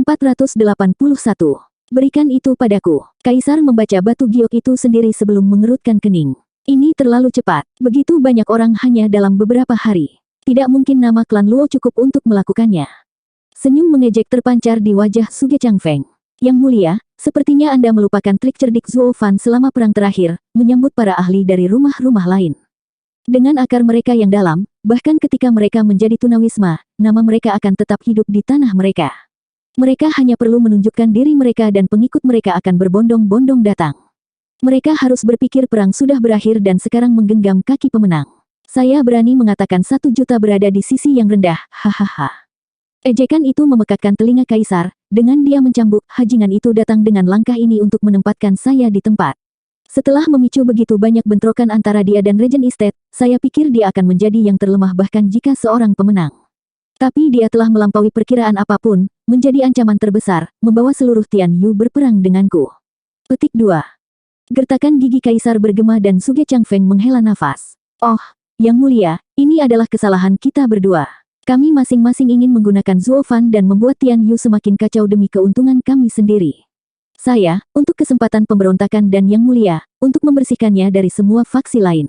481. Berikan itu padaku. Kaisar membaca batu giok itu sendiri sebelum mengerutkan kening. Ini terlalu cepat. Begitu banyak orang hanya dalam beberapa hari. Tidak mungkin nama klan Luo cukup untuk melakukannya. Senyum mengejek terpancar di wajah Suge Changfeng. Yang mulia, sepertinya Anda melupakan trik cerdik Zuo Fan selama perang terakhir, menyambut para ahli dari rumah-rumah lain. Dengan akar mereka yang dalam, bahkan ketika mereka menjadi tunawisma, nama mereka akan tetap hidup di tanah mereka. Mereka hanya perlu menunjukkan diri mereka dan pengikut mereka akan berbondong-bondong datang. Mereka harus berpikir perang sudah berakhir dan sekarang menggenggam kaki pemenang. Saya berani mengatakan 1 juta berada di sisi yang rendah, hahaha. Ejekan itu memekakkan telinga Kaisar, dengan dia mencambuk, hajingan itu datang dengan langkah ini untuk menempatkan saya di tempat. Setelah memicu begitu banyak bentrokan antara dia dan Regent Estate, saya pikir dia akan menjadi yang terlemah bahkan jika seorang pemenang. Tapi dia telah melampaui perkiraan apapun, menjadi ancaman terbesar, membawa seluruh Tian Yu berperang denganku. Petik 2. Gertakan gigi Kaisar bergema dan Suge Changfeng menghela nafas. Oh, Yang Mulia, ini adalah kesalahan kita berdua. Kami masing-masing ingin menggunakan Zuo Fan dan membuat Tian Yu semakin kacau demi keuntungan kami sendiri. Saya, untuk kesempatan pemberontakan dan Yang Mulia, untuk membersihkannya dari semua faksi lain.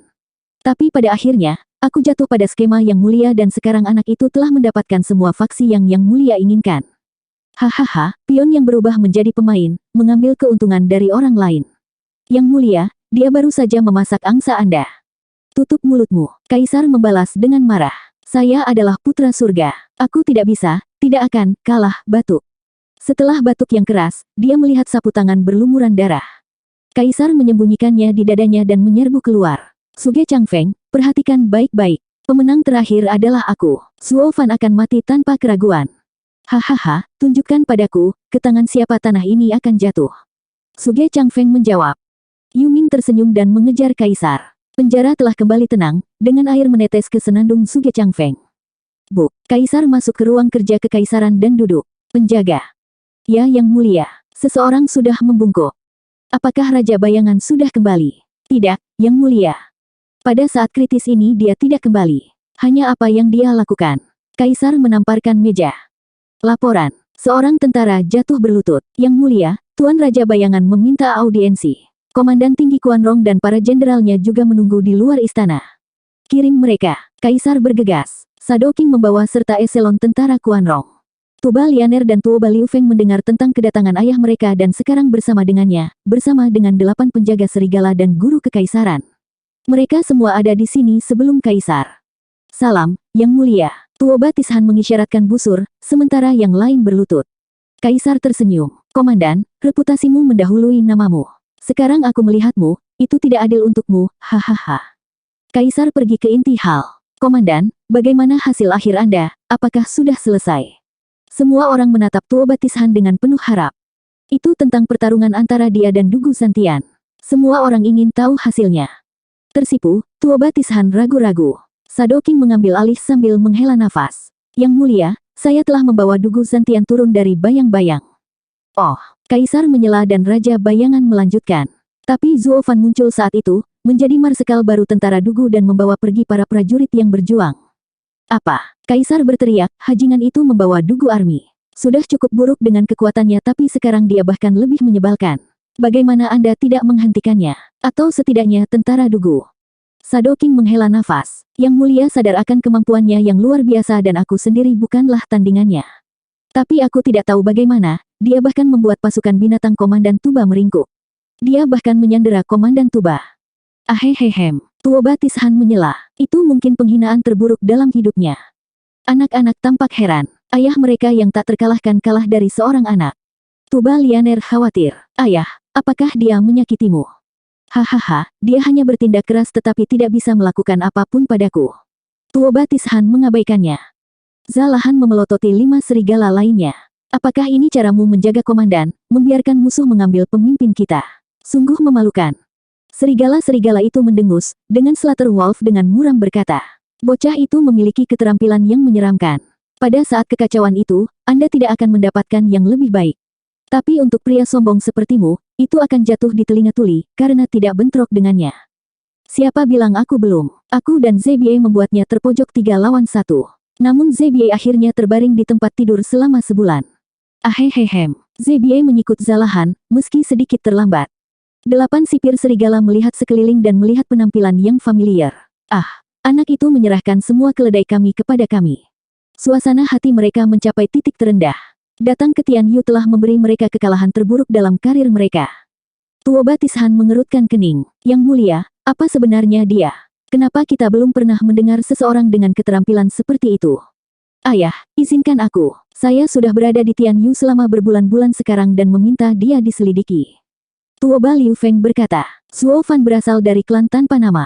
Tapi pada akhirnya, aku jatuh pada skema Yang Mulia dan sekarang anak itu telah mendapatkan semua faksi yang Yang Mulia inginkan. Hahaha, pion yang berubah menjadi pemain, mengambil keuntungan dari orang lain. Yang Mulia, dia baru saja memasak angsa Anda. Tutup mulutmu, Kaisar membalas dengan marah. Saya adalah putra surga. Aku tidak bisa, tidak akan, kalah, batuk. Setelah batuk yang keras, dia melihat sapu tangan berlumuran darah. Kaisar menyembunyikannya di dadanya dan menyerbu keluar. Suge Changfeng, perhatikan baik-baik. Pemenang terakhir adalah aku. Zuo Fan akan mati tanpa keraguan. Hahaha, tunjukkan padaku, ke tangan siapa tanah ini akan jatuh. Suge Changfeng menjawab. Yuming tersenyum dan mengejar Kaisar. Penjara telah kembali tenang, dengan air menetes ke senandung Suge Changfeng. Bu, Kaisar masuk ke ruang kerja kekaisaran dan duduk. Penjaga. Ya Yang Mulia, seseorang sudah membungkuk. Apakah Raja Bayangan sudah kembali? Tidak, Yang Mulia. Pada saat kritis ini dia tidak kembali. Hanya apa yang dia lakukan? Kaisar menamparkan meja. Laporan. Seorang tentara jatuh berlutut. Yang Mulia, Tuan Raja Bayangan meminta audiensi. Komandan tinggi Quan Rong dan para jenderalnya juga menunggu di luar istana. Kirim mereka. Kaisar bergegas. Shadow King membawa serta eselon tentara Quan Rong. Tuba Lianer dan Tuoba Liu Feng mendengar tentang kedatangan ayah mereka dan sekarang bersama dengannya, bersama dengan 8 penjaga serigala dan guru kekaisaran. Mereka semua ada di sini sebelum Kaisar. Salam, Yang Mulia. Tuoba Tishan mengisyaratkan busur, sementara yang lain berlutut. Kaisar tersenyum. Komandan, reputasimu mendahului namamu. Sekarang aku melihatmu, itu tidak adil untukmu, hahaha. Kaisar pergi ke inti hal. Komandan, bagaimana hasil akhir Anda, apakah sudah selesai? Semua orang menatap Tuoba Tishan dengan penuh harap. Itu tentang pertarungan antara dia dan Dugu Santian. Semua orang ingin tahu hasilnya. Tersipu, Tuoba Tishan ragu-ragu. Shadow King mengambil alih sambil menghela nafas. Yang Mulia, saya telah membawa Dugu Santian turun dari bayang-bayang. Oh. Kaisar menyela dan Raja Bayangan melanjutkan. Tapi Zuo Fan muncul saat itu, menjadi marsekal baru tentara Dugu dan membawa pergi para prajurit yang berjuang. Apa? Kaisar berteriak, hajingan itu membawa Dugu Army. Sudah cukup buruk dengan kekuatannya tapi sekarang dia bahkan lebih menyebalkan. Bagaimana Anda tidak menghentikannya? Atau setidaknya tentara Dugu? Shadow King menghela nafas. Yang Mulia sadar akan kemampuannya yang luar biasa dan aku sendiri bukanlah tandingannya. Tapi aku tidak tahu bagaimana, dia bahkan membuat pasukan binatang Komandan Tuba meringkuk. Dia bahkan menyandera Komandan Tuba. Ahehehem, Tuoba Tishan menyela. Itu mungkin penghinaan terburuk dalam hidupnya. Anak-anak tampak heran. Ayah mereka yang tak terkalahkan kalah dari seorang anak. Tuba Lianer khawatir. Ayah, apakah dia menyakitimu? Hahaha, dia hanya bertindak keras tetapi tidak bisa melakukan apapun padaku. Tuoba Tishan mengabaikannya. Zalahan memelototi 5 serigala lainnya. Apakah ini caramu menjaga komandan, membiarkan musuh mengambil pemimpin kita? Sungguh memalukan. Serigala-serigala itu mendengus, dengan Slater Wolf dengan muram berkata. Bocah itu memiliki keterampilan yang menyeramkan. Pada saat kekacauan itu, Anda tidak akan mendapatkan yang lebih baik. Tapi untuk pria sombong sepertimu, itu akan jatuh di telinga tuli, karena tidak bentrok dengannya. Siapa bilang aku belum? Aku dan Zebie membuatnya terpojok 3 lawan 1. Namun Zebie akhirnya terbaring di tempat tidur selama sebulan. Ahehehem. Zebie menyikut Zalahan, meski sedikit terlambat. 8 sipir serigala melihat sekeliling dan melihat penampilan yang familiar. Ah, anak itu menyerahkan semua keledai kami kepada kami. Suasana hati mereka mencapai titik terendah. Datang ke Tian Yu telah memberi mereka kekalahan terburuk dalam karir mereka. Tuoba Tishan mengerutkan kening. Yang mulia, apa sebenarnya dia? Kenapa kita belum pernah mendengar seseorang dengan keterampilan seperti itu? Ayah, izinkan aku. Saya sudah berada di Tian Yu selama berbulan-bulan sekarang dan meminta dia diselidiki. Tuoba Liu Feng berkata, Zuo Fan berasal dari klan tanpa nama.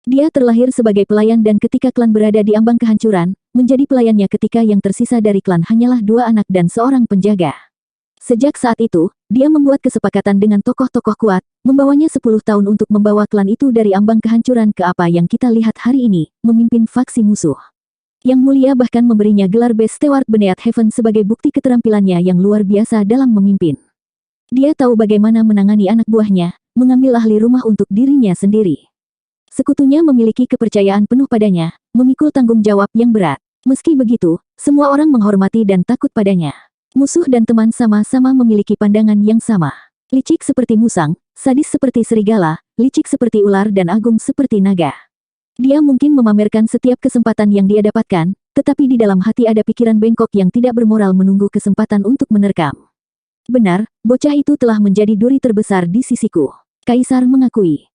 Dia terlahir sebagai pelayan dan ketika klan berada di ambang kehancuran, menjadi pelayannya ketika yang tersisa dari klan hanyalah 2 anak dan seorang penjaga. Sejak saat itu, dia membuat kesepakatan dengan tokoh-tokoh kuat, membawanya 10 tahun untuk membawa klan itu dari ambang kehancuran ke apa yang kita lihat hari ini, memimpin faksi musuh. Yang mulia bahkan memberinya gelar Best Steward Beneath Heaven sebagai bukti keterampilannya yang luar biasa dalam memimpin. Dia tahu bagaimana menangani anak buahnya, mengambil ahli rumah untuk dirinya sendiri. Sekutunya memiliki kepercayaan penuh padanya, memikul tanggung jawab yang berat. Meski begitu, semua orang menghormati dan takut padanya. Musuh dan teman sama-sama memiliki pandangan yang sama. Licik seperti musang, sadis seperti serigala, licik seperti ular dan agung seperti naga. Dia mungkin memamerkan setiap kesempatan yang dia dapatkan, tetapi di dalam hati ada pikiran bengkok yang tidak bermoral menunggu kesempatan untuk menerkam. Benar, bocah itu telah menjadi duri terbesar di sisiku. Kaisar mengakui.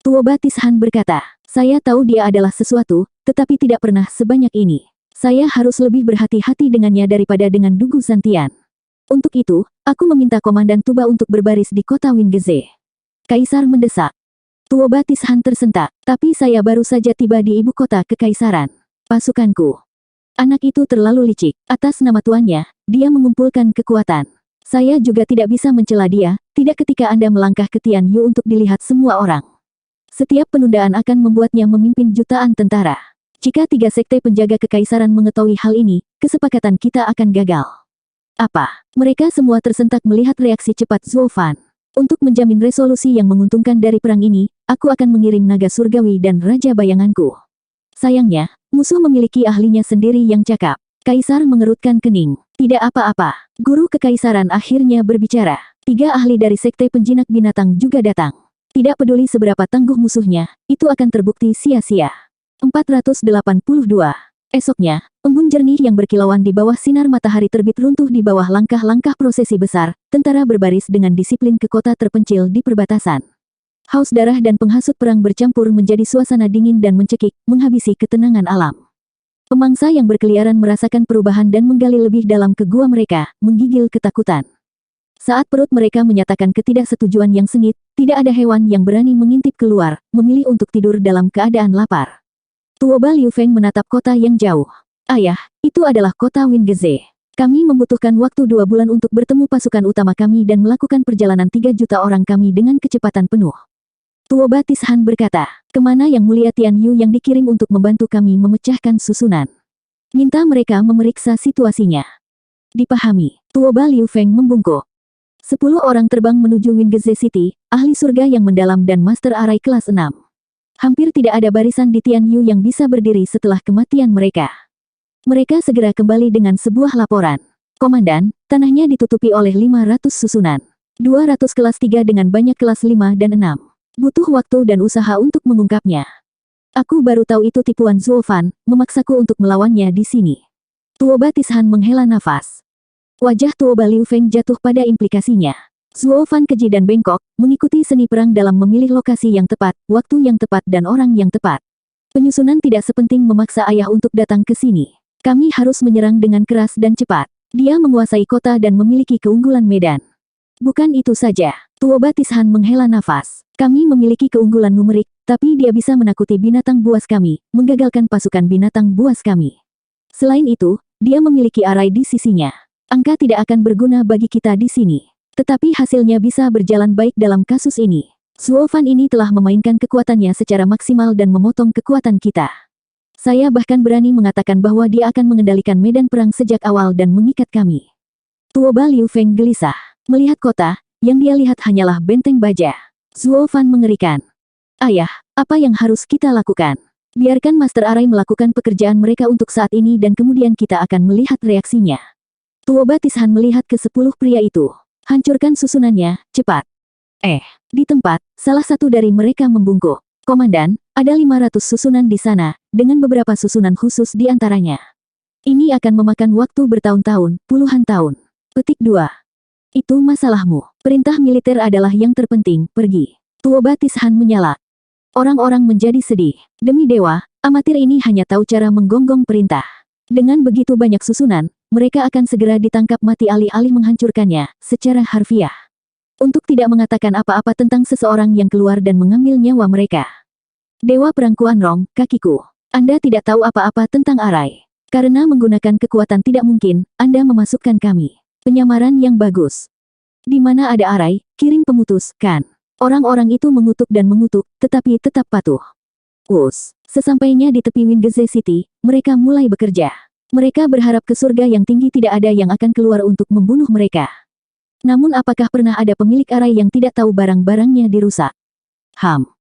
Tuoba Tishan berkata, saya tahu dia adalah sesuatu, tetapi tidak pernah sebanyak ini. Saya harus lebih berhati-hati dengannya daripada dengan Dugu Santian. Untuk itu, aku meminta Komandan Tuba untuk berbaris di kota Wingeze. Kaisar mendesak. Tuoba Tishan tersentak, tapi saya baru saja tiba di ibu kota kekaisaran. Pasukanku. Anak itu terlalu licik. Atas nama tuannya, dia mengumpulkan kekuatan. Saya juga tidak bisa mencela dia, tidak ketika Anda melangkah ke Tian Yu untuk dilihat semua orang. Setiap penundaan akan membuatnya memimpin jutaan tentara. Jika 3 sekte penjaga kekaisaran mengetahui hal ini, kesepakatan kita akan gagal. Apa? Mereka semua tersentak melihat reaksi cepat Zuo Fan. Untuk menjamin resolusi yang menguntungkan dari perang ini, aku akan mengirim naga surgawi dan raja bayanganku. Sayangnya, musuh memiliki ahlinya sendiri yang cakap. Kaisar mengerutkan kening. Tidak apa-apa. Guru kekaisaran akhirnya berbicara. 3 ahli dari sekte penjinak binatang juga datang. Tidak peduli seberapa tangguh musuhnya, itu akan terbukti sia-sia. 482. Esoknya, embun jernih yang berkilauan di bawah sinar matahari terbit runtuh di bawah langkah-langkah prosesi besar, tentara berbaris dengan disiplin ke kota terpencil di perbatasan. Haus darah dan penghasut perang bercampur menjadi suasana dingin dan mencekik, menghabisi ketenangan alam. Pemangsa yang berkeliaran merasakan perubahan dan menggali lebih dalam ke gua mereka, menggigil ketakutan. Saat perut mereka menyatakan ketidaksetujuan yang sengit, tidak ada hewan yang berani mengintip keluar, memilih untuk tidur dalam keadaan lapar. Tuoba Liu Feng menatap kota yang jauh. Ayah, itu adalah kota Wingeze. Kami membutuhkan waktu 2 bulan untuk bertemu pasukan utama kami dan melakukan perjalanan 3 juta orang kami dengan kecepatan penuh. Tuoba Tishan berkata, kemana yang mulia Tian Yu yang dikirim untuk membantu kami memecahkan susunan? Minta mereka memeriksa situasinya. Dipahami. Tuoba Liu Feng membungkuk. 10 orang terbang menuju Wingeze City, ahli surga yang mendalam dan master arai kelas 6. Hampir tidak ada barisan di Tian Yu yang bisa berdiri setelah kematian mereka. Mereka segera kembali dengan sebuah laporan. Komandan, tanahnya ditutupi oleh 500 susunan. 200 kelas 3 dengan banyak kelas 5 dan 6. Butuh waktu dan usaha untuk mengungkapnya. Aku baru tahu itu tipuan Zuo Fan, memaksaku untuk melawannya di sini. Tuoba Tishan menghela nafas. Wajah Tuoba Liu Feng jatuh pada implikasinya. Zuo Fan keji dan bengkok, mengikuti seni perang dalam memilih lokasi yang tepat, waktu yang tepat dan orang yang tepat. Penyusunan tidak sepenting memaksa ayah untuk datang ke sini. Kami harus menyerang dengan keras dan cepat. Dia menguasai kota dan memiliki keunggulan medan. Bukan itu saja. Tuoba Tishan menghela nafas. Kami memiliki keunggulan numerik, tapi dia bisa menakuti binatang buas kami, menggagalkan pasukan binatang buas kami. Selain itu, dia memiliki arai di sisinya. Angka tidak akan berguna bagi kita di sini. Tetapi hasilnya bisa berjalan baik dalam kasus ini. Zuo Fan ini telah memainkan kekuatannya secara maksimal dan memotong kekuatan kita. Saya bahkan berani mengatakan bahwa dia akan mengendalikan medan perang sejak awal dan mengikat kami. Tuoba Liu Feng gelisah. Melihat kota, yang dia lihat hanyalah benteng baja. Zuo Fan mengerikan. Ayah, apa yang harus kita lakukan? Biarkan Master Arai melakukan pekerjaan mereka untuk saat ini dan kemudian kita akan melihat reaksinya. Tuoba Tishan melihat ke 10 pria itu. Hancurkan susunannya, cepat. Di tempat, salah satu dari mereka membungkuk. Komandan, ada 500 susunan di sana, dengan beberapa susunan khusus di antaranya. Ini akan memakan waktu bertahun-tahun, puluhan tahun. Petik 2. Itu masalahmu. Perintah militer adalah yang terpenting, pergi. Tuoba Tishan menyala. Orang-orang menjadi sedih. Demi dewa, amatir ini hanya tahu cara menggonggong perintah. Dengan begitu banyak susunan, mereka akan segera ditangkap mati alih-alih menghancurkannya, secara harfiah. Untuk tidak mengatakan apa-apa tentang seseorang yang keluar dan mengambil nyawa mereka. Dewa Perang Kuanrong, kakiku. Anda tidak tahu apa-apa tentang Arai. Karena menggunakan kekuatan tidak mungkin, Anda memasukkan kami. Penyamaran yang bagus. Di mana ada Arai, kirim pemutus, kan? Orang-orang itu mengutuk dan mengutuk, tetapi tetap patuh. Sesampainya di tepi Wingeze City, mereka mulai bekerja. Mereka berharap ke surga yang tinggi tidak ada yang akan keluar untuk membunuh mereka. Namun apakah pernah ada pemilik Arai yang tidak tahu barang-barangnya dirusak?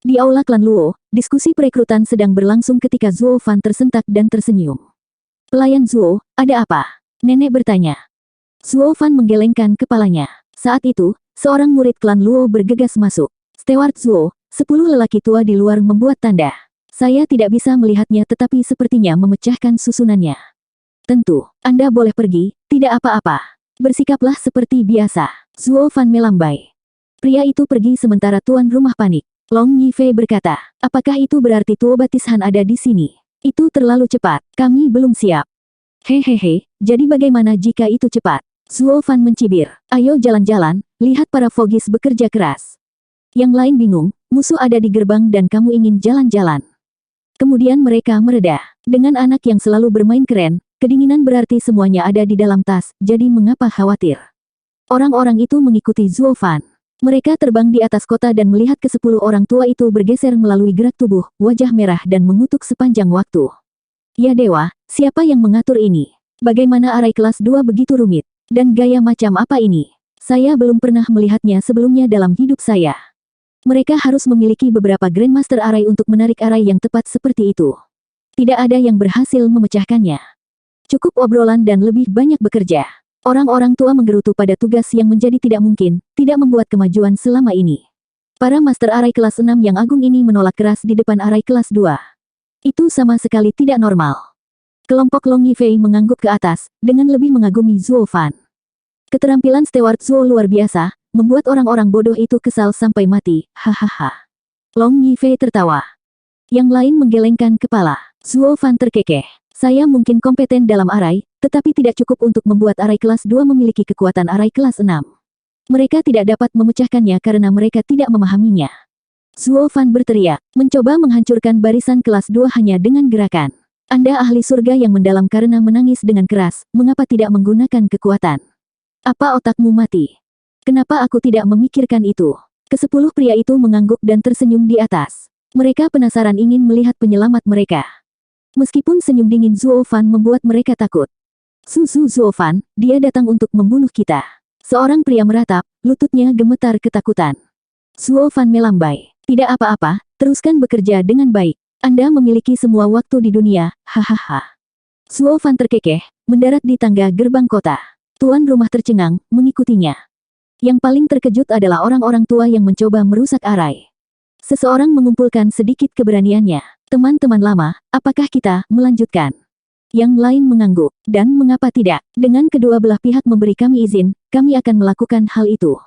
Di aula klan Luo, diskusi perekrutan sedang berlangsung ketika Zuo Fan tersentak dan tersenyum. Pelayan Zuo, ada apa? Nenek bertanya. Zuo Fan menggelengkan kepalanya. Saat itu, seorang murid klan Luo bergegas masuk. Steward Zuo, 10 lelaki tua di luar membuat tanda. Saya tidak bisa melihatnya tetapi sepertinya memecahkan susunannya. Tentu, Anda boleh pergi, tidak apa-apa. Bersikaplah seperti biasa. Zuo Fan melambai. Pria itu pergi sementara tuan rumah panik. Long Yifei berkata, apakah itu berarti Tuoba Tishan ada di sini? Itu terlalu cepat, kami belum siap. Hehehe, jadi bagaimana jika itu cepat? Zuo Fan mencibir. Ayo jalan-jalan, lihat para Fogis bekerja keras. Yang lain bingung, musuh ada di gerbang dan kamu ingin jalan-jalan. Kemudian mereka mereda. Dengan anak yang selalu bermain keren, kedinginan berarti semuanya ada di dalam tas, jadi mengapa khawatir? Orang-orang itu mengikuti Zuo Fan. Mereka terbang di atas kota dan melihat ke-10 orang tua itu bergeser melalui gerak tubuh, wajah merah dan mengutuk sepanjang waktu. Ya dewa, siapa yang mengatur ini? Bagaimana Arai kelas 2 begitu rumit? Dan gaya macam apa ini? Saya belum pernah melihatnya sebelumnya dalam hidup saya. Mereka harus memiliki beberapa Grandmaster Arai untuk menarik Arai yang tepat seperti itu. Tidak ada yang berhasil memecahkannya. Cukup obrolan dan lebih banyak bekerja. Orang-orang tua menggerutu pada tugas yang menjadi tidak mungkin, tidak membuat kemajuan selama ini. Para Master Arai kelas 6 yang agung ini menolak keras di depan Arai kelas 2. Itu sama sekali tidak normal. Kelompok Long Yifei mengangguk ke atas, dengan lebih mengagumi Zuo Fan. Keterampilan Steward Zuo luar biasa, membuat orang-orang bodoh itu kesal sampai mati, hahaha. Long Yifei tertawa. Yang lain menggelengkan kepala. Zuo Fan terkekeh. Saya mungkin kompeten dalam Arai, tetapi tidak cukup untuk membuat Arai kelas 2 memiliki kekuatan Arai kelas 6. Mereka tidak dapat memecahkannya karena mereka tidak memahaminya. Zuo Fan berteriak, mencoba menghancurkan barisan kelas 2 hanya dengan gerakan. Anda ahli surga yang mendalam karena menangis dengan keras, mengapa tidak menggunakan kekuatan? Apa otakmu mati? Kenapa aku tidak memikirkan itu? Ke-10 pria itu mengangguk dan tersenyum di atas. Mereka penasaran ingin melihat penyelamat mereka. Meskipun senyum dingin Zuo Fan membuat mereka takut. Zuo Fan, dia datang untuk membunuh kita. Seorang pria meratap, lututnya gemetar ketakutan. Zuo Fan melambai. Tidak apa-apa, teruskan bekerja dengan baik. Anda memiliki semua waktu di dunia, hahaha. Zuo Fan terkekeh, mendarat di tangga gerbang kota. Tuan rumah tercengang, mengikutinya. Yang paling terkejut adalah orang-orang tua yang mencoba merusak Arai. Seseorang mengumpulkan sedikit keberaniannya. Teman-teman lama, apakah kita melanjutkan? Yang lain mengangguk. Dan mengapa tidak? Dengan kedua belah pihak memberi kami izin, kami akan melakukan hal itu.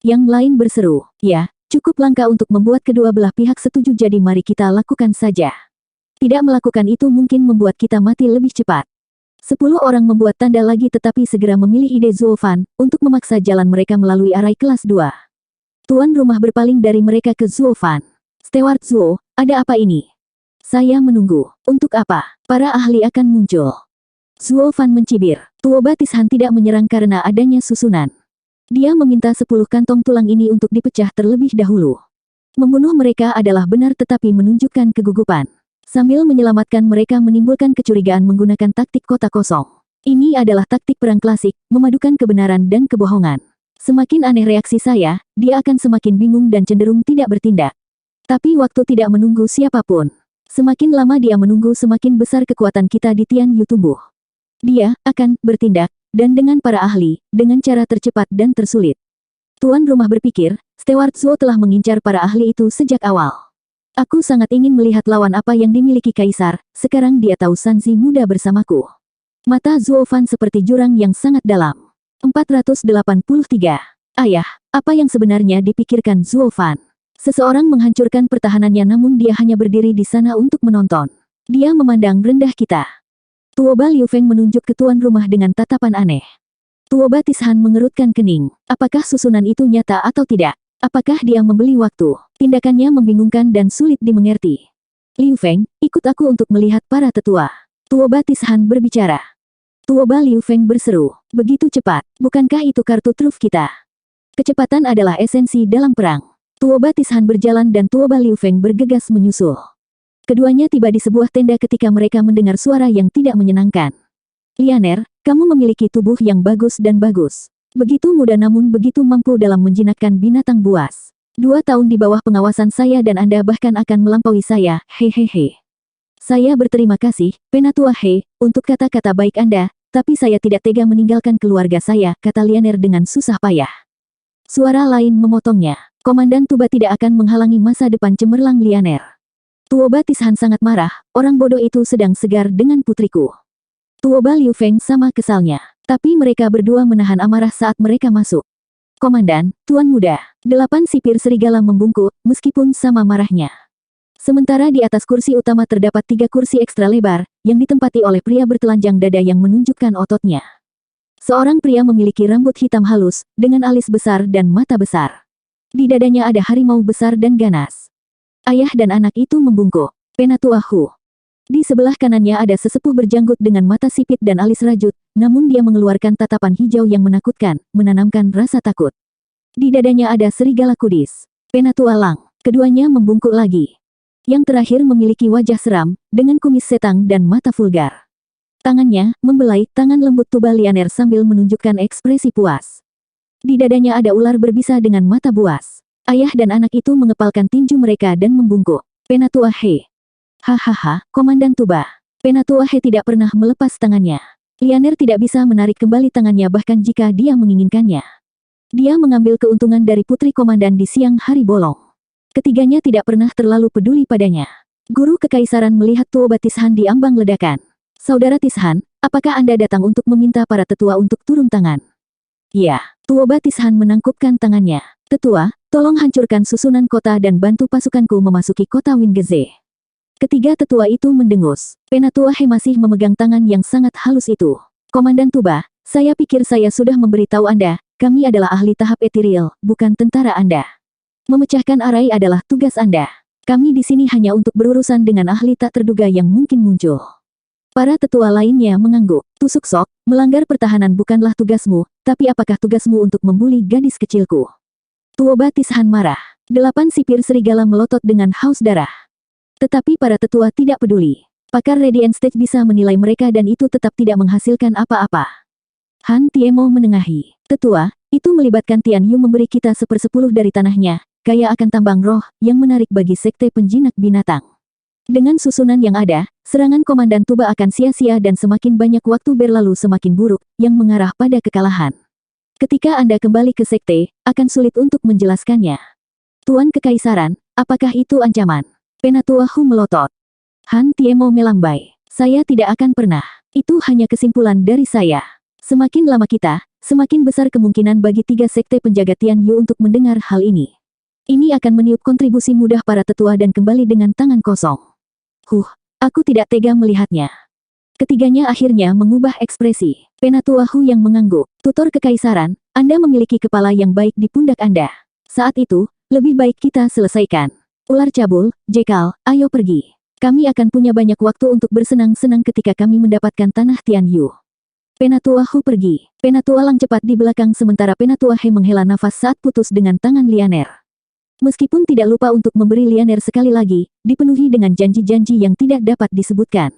Yang lain berseru, ya, cukup langka untuk membuat kedua belah pihak setuju jadi mari kita lakukan saja. Tidak melakukan itu mungkin membuat kita mati lebih cepat. 10 orang membuat tanda lagi tetapi segera memilih ide Zuo Fan untuk memaksa jalan mereka melalui Arai kelas 2. Tuan rumah berpaling dari mereka ke Zuo Fan. Steward Zuo, ada apa ini? Saya menunggu. Untuk apa? Para ahli akan muncul. Zuo Fan mencibir. Tuoba Tishan tidak menyerang karena adanya susunan. Dia meminta 10 kantong tulang ini untuk dipecah terlebih dahulu. Membunuh mereka adalah benar tetapi menunjukkan kegugupan. Sambil menyelamatkan mereka menimbulkan kecurigaan menggunakan taktik kota kosong. Ini adalah taktik perang klasik, memadukan kebenaran dan kebohongan. Semakin aneh reaksi saya, dia akan semakin bingung dan cenderung tidak bertindak. Tapi waktu tidak menunggu siapapun. Semakin lama dia menunggu semakin besar kekuatan kita di Tian Yu tumbuh. Dia akan bertindak dan dengan para ahli, dengan cara tercepat dan tersulit. Tuan rumah berpikir, Steward Zhou telah mengincar para ahli itu sejak awal. Aku sangat ingin melihat lawan apa yang dimiliki Kaisar, sekarang dia tahu Sanzi muda bersamaku. Mata Zhuo Fan seperti jurang yang sangat dalam. 483. Ayah, apa yang sebenarnya dipikirkan Zhuo Fan? Seseorang menghancurkan pertahanannya namun dia hanya berdiri di sana untuk menonton. Dia memandang rendah kita. Tuoba Liu Feng menunjuk ke tuan rumah dengan tatapan aneh. Tuoba Tishan mengerutkan kening. Apakah susunan itu nyata atau tidak? Apakah dia membeli waktu? Tindakannya membingungkan dan sulit dimengerti. Liu Feng, ikut aku untuk melihat para tetua. Tuoba Tishan berbicara. Tuoba Liu Feng berseru. Begitu cepat, bukankah itu kartu truf kita? Kecepatan adalah esensi dalam perang. Tuoba Tishan berjalan dan Tuoba Liu Feng bergegas menyusul. Keduanya tiba di sebuah tenda ketika mereka mendengar suara yang tidak menyenangkan. Lianer, kamu memiliki tubuh yang bagus dan bagus. Begitu muda namun begitu mampu dalam menjinakkan binatang buas. 2 tahun di bawah pengawasan saya dan Anda bahkan akan melampaui saya, hehehe. Saya berterima kasih, Penatua He, untuk kata-kata baik Anda, tapi saya tidak tega meninggalkan keluarga saya, kata Lianer dengan susah payah. Suara lain memotongnya. Komandan Tuba tidak akan menghalangi masa depan cemerlang Lianer. Tuoba Tishan sangat marah, orang bodoh itu sedang segar dengan putriku. Tuoba Liu Feng sama kesalnya, tapi mereka berdua menahan amarah saat mereka masuk. Komandan, Tuan Muda, 8 sipir serigala membungkuk, meskipun sama marahnya. Sementara di atas kursi utama terdapat 3 kursi ekstra lebar, yang ditempati oleh pria bertelanjang dada yang menunjukkan ototnya. Seorang pria memiliki rambut hitam halus, dengan alis besar dan mata besar. Di dadanya ada harimau besar dan ganas. Ayah dan anak itu membungkuk. Penatua Hu. Di sebelah kanannya ada sesepuh berjanggut dengan mata sipit dan alis rajut, namun dia mengeluarkan tatapan hijau yang menakutkan, menanamkan rasa takut. Di dadanya ada serigala kudis. Penatua Lang. Keduanya membungkuk lagi. Yang terakhir memiliki wajah seram, dengan kumis setang dan mata vulgar. Tangannya membelai tangan lembut Tuba Lianer sambil menunjukkan ekspresi puas. Di dadanya ada ular berbisa dengan mata buas. Ayah dan anak itu mengepalkan tinju mereka dan membungkuk. Penatua He. Hahaha, Komandan Tuba. Penatua He tidak pernah melepas tangannya. Lianer tidak bisa menarik kembali tangannya bahkan jika dia menginginkannya. Dia mengambil keuntungan dari putri komandan di siang hari bolong. Ketiganya tidak pernah terlalu peduli padanya. Guru Kekaisaran melihat Tuoba Tishan di ambang ledakan. Saudara Tishan, apakah Anda datang untuk meminta para tetua untuk turun tangan? Ya, Tuoba Tishan menangkupkan tangannya. Tetua, tolong hancurkan susunan kota dan bantu pasukanku memasuki kota Wingeze. Ketiga tetua itu mendengus. Penatua He masih memegang tangan yang sangat halus itu. Komandan Tuba, saya pikir saya sudah memberitahu Anda, kami adalah ahli tahap etiril, bukan tentara Anda. Memecahkan arai adalah tugas Anda. Kami di sini hanya untuk berurusan dengan ahli tak terduga yang mungkin muncul. Para tetua lainnya mengangguk. Tusuk sok, melanggar pertahanan bukanlah tugasmu, tapi apakah tugasmu untuk membuli gadis kecilku? Tuoba Tishan marah. 8 sipir serigala melotot dengan haus darah. Tetapi para tetua tidak peduli. Pakar Radiant Stage bisa menilai mereka dan itu tetap tidak menghasilkan apa-apa. Han Tiemo menengahi. Tetua, itu melibatkan Tian Yu memberi kita 1/10 dari tanahnya, kaya akan tambang roh, yang menarik bagi sekte penjinak binatang. Dengan susunan yang ada, serangan Komandan Tuba akan sia-sia dan semakin banyak waktu berlalu semakin buruk, yang mengarah pada kekalahan. Ketika Anda kembali ke sekte, akan sulit untuk menjelaskannya. Tuan Kekaisaran, apakah itu ancaman? Penatua Hu melotot. Han Tiemo melambai. Saya tidak akan pernah. Itu hanya kesimpulan dari saya. Semakin lama kita, semakin besar kemungkinan bagi 3 sekte penjaga Tian Yu untuk mendengar hal ini. Ini akan meniup kontribusi mudah para tetua dan kembali dengan tangan kosong. Aku tidak tega melihatnya. Ketiganya akhirnya mengubah ekspresi. Penatua Hu yang mengangguk. Tutor Kekaisaran, Anda memiliki kepala yang baik di pundak Anda. Saat itu, lebih baik kita selesaikan. Ular cabul, Jekal, ayo pergi. Kami akan punya banyak waktu untuk bersenang-senang ketika kami mendapatkan tanah Tian Yu. Penatua Hu pergi. Penatua Lang cepat di belakang sementara Penatua He menghela nafas saat putus dengan tangan Lianer. Meskipun tidak lupa untuk memberi Lianer sekali lagi, dipenuhi dengan janji-janji yang tidak dapat disebutkan.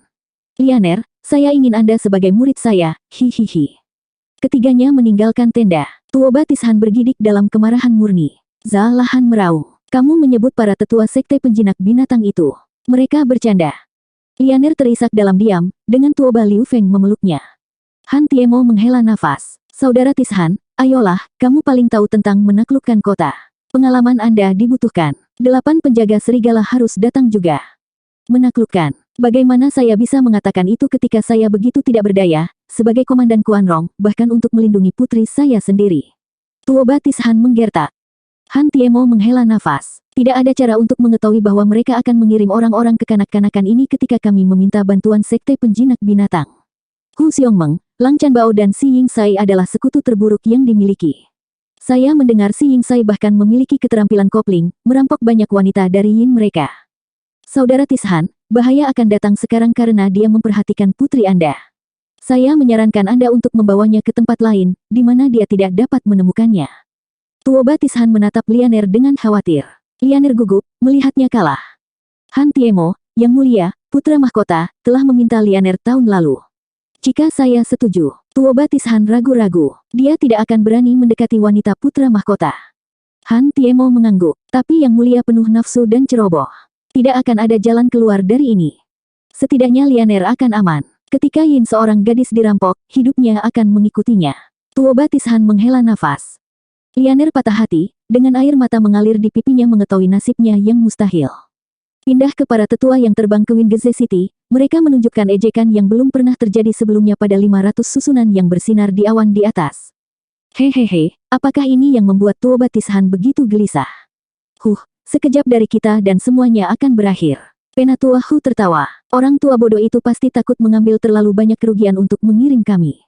Lianer, saya ingin Anda sebagai murid saya, hihihi. Ketiganya meninggalkan tenda. Tuoba Tishan bergidik dalam kemarahan murni. Zalahan meraung. Kamu menyebut para tetua sekte penjinak binatang itu. Mereka bercanda. Lianer terisak dalam diam, dengan Tuoba Liu Feng memeluknya. Han Tiemo menghela nafas. Saudara Tishan, ayolah, kamu paling tahu tentang menaklukkan kota. Pengalaman Anda dibutuhkan. 8 penjaga serigala harus datang juga. Menaklukkan. Bagaimana saya bisa mengatakan itu ketika saya begitu tidak berdaya, sebagai komandan Quan Rong, bahkan untuk melindungi putri saya sendiri. Tuoba Tishan menggertak. Han Tiemo menghela nafas. Tidak ada cara untuk mengetahui bahwa mereka akan mengirim orang-orang kekanak-kanakan ini ketika kami meminta bantuan sekte penjinak binatang. Hu Xiongmeng, Lang Chanbao dan Si Yingsai adalah sekutu terburuk yang dimiliki. Saya mendengar Si Yingsai bahkan memiliki keterampilan kopling, merampok banyak wanita dari yin mereka. Saudara Tishan, bahaya akan datang sekarang karena dia memperhatikan putri Anda. Saya menyarankan Anda untuk membawanya ke tempat lain, di mana dia tidak dapat menemukannya. Tuoba Tishan menatap Lianer dengan khawatir. Lianer gugup, melihatnya kalah. Han Tiemo, Yang Mulia, putra mahkota, telah meminta Lianer tahun lalu. Jika saya setuju, Tuoba Tishan ragu-ragu. Dia tidak akan berani mendekati wanita putra mahkota. Han Tiemo mengangguk, tapi Yang Mulia penuh nafsu dan ceroboh. Tidak akan ada jalan keluar dari ini. Setidaknya Lianer akan aman. Ketika Yin seorang gadis dirampok, hidupnya akan mengikutinya. Tuoba Tishan menghela nafas. Lianer patah hati, dengan air mata mengalir di pipinya mengetahui nasibnya yang mustahil. Pindah ke para tetua yang terbang ke Wingeze City, mereka menunjukkan ejekan yang belum pernah terjadi sebelumnya pada 500 susunan yang bersinar di awan di atas. Hehehe, apakah ini yang membuat Tuoba Tishan begitu gelisah? Sekejap dari kita dan semuanya akan berakhir. Penatua Hu tertawa. Orang tua bodoh itu pasti takut mengambil terlalu banyak kerugian untuk mengiring kami.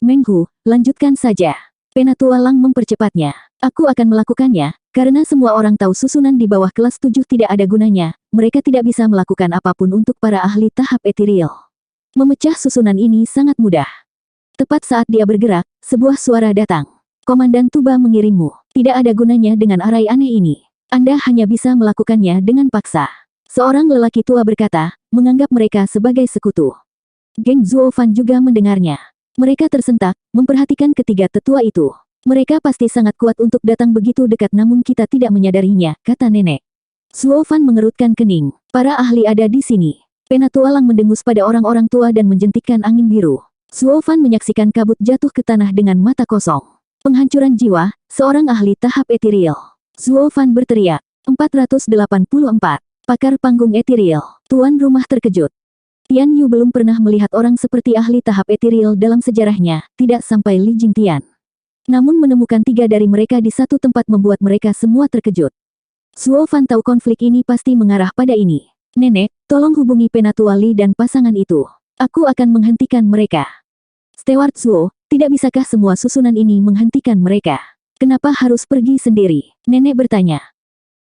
Meng Hu, lanjutkan saja. Penatua Lang mempercepatnya. Aku akan melakukannya, karena semua orang tahu susunan di bawah kelas 7 tidak ada gunanya, mereka tidak bisa melakukan apapun untuk para ahli tahap ethereal. Memecah susunan ini sangat mudah. Tepat saat dia bergerak, sebuah suara datang. Komandan Tuba mengirimmu. Tidak ada gunanya dengan arai aneh ini. Anda hanya bisa melakukannya dengan paksa. Seorang lelaki tua berkata, menganggap mereka sebagai sekutu. Geng Zuofan juga mendengarnya. Mereka tersentak, memperhatikan ketiga tetua itu. Mereka pasti sangat kuat untuk datang begitu dekat namun kita tidak menyadarinya, kata nenek. Zuofan mengerutkan kening. Para ahli ada di sini. Penatua Lang mendengus pada orang-orang tua dan menjentikkan angin biru. Zuofan menyaksikan kabut jatuh ke tanah dengan mata kosong. Penghancuran jiwa, seorang ahli tahap ethereal. Zuofan berteriak. 484. Pakar panggung ethereal. Tuan rumah terkejut. Tian Yu belum pernah melihat orang seperti ahli tahap ethereal dalam sejarahnya, tidak sampai Li Jingtian. Namun menemukan 3 dari mereka di satu tempat membuat mereka semua terkejut. Zuofan tahu konflik ini pasti mengarah pada ini. Nenek, tolong hubungi Penatua Li dan pasangan itu. Aku akan menghentikan mereka. Steward Zuo, tidak bisakah semua susunan ini menghentikan mereka? Kenapa harus pergi sendiri? Nenek bertanya.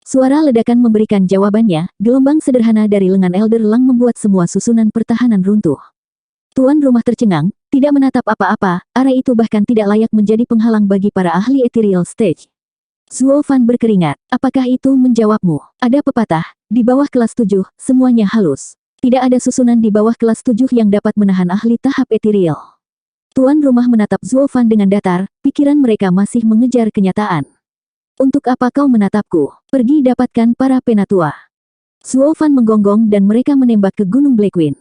Suara ledakan memberikan jawabannya, gelombang sederhana dari lengan Elder Lang membuat semua susunan pertahanan runtuh. Tuan rumah tercengang, tidak menatap apa-apa, area itu bahkan tidak layak menjadi penghalang bagi para ahli ethereal stage. Zuofan berkeringat, apakah itu menjawabmu? Ada pepatah, di bawah kelas 7, semuanya halus. Tidak ada susunan di bawah kelas 7 yang dapat menahan ahli tahap ethereal. Tuan rumah menatap Zuofan dengan datar, pikiran mereka masih mengejar kenyataan. Untuk apa kau menatapku? Pergi dapatkan para penatua. Zuofan menggonggong dan mereka menembak ke Gunung Blackwing.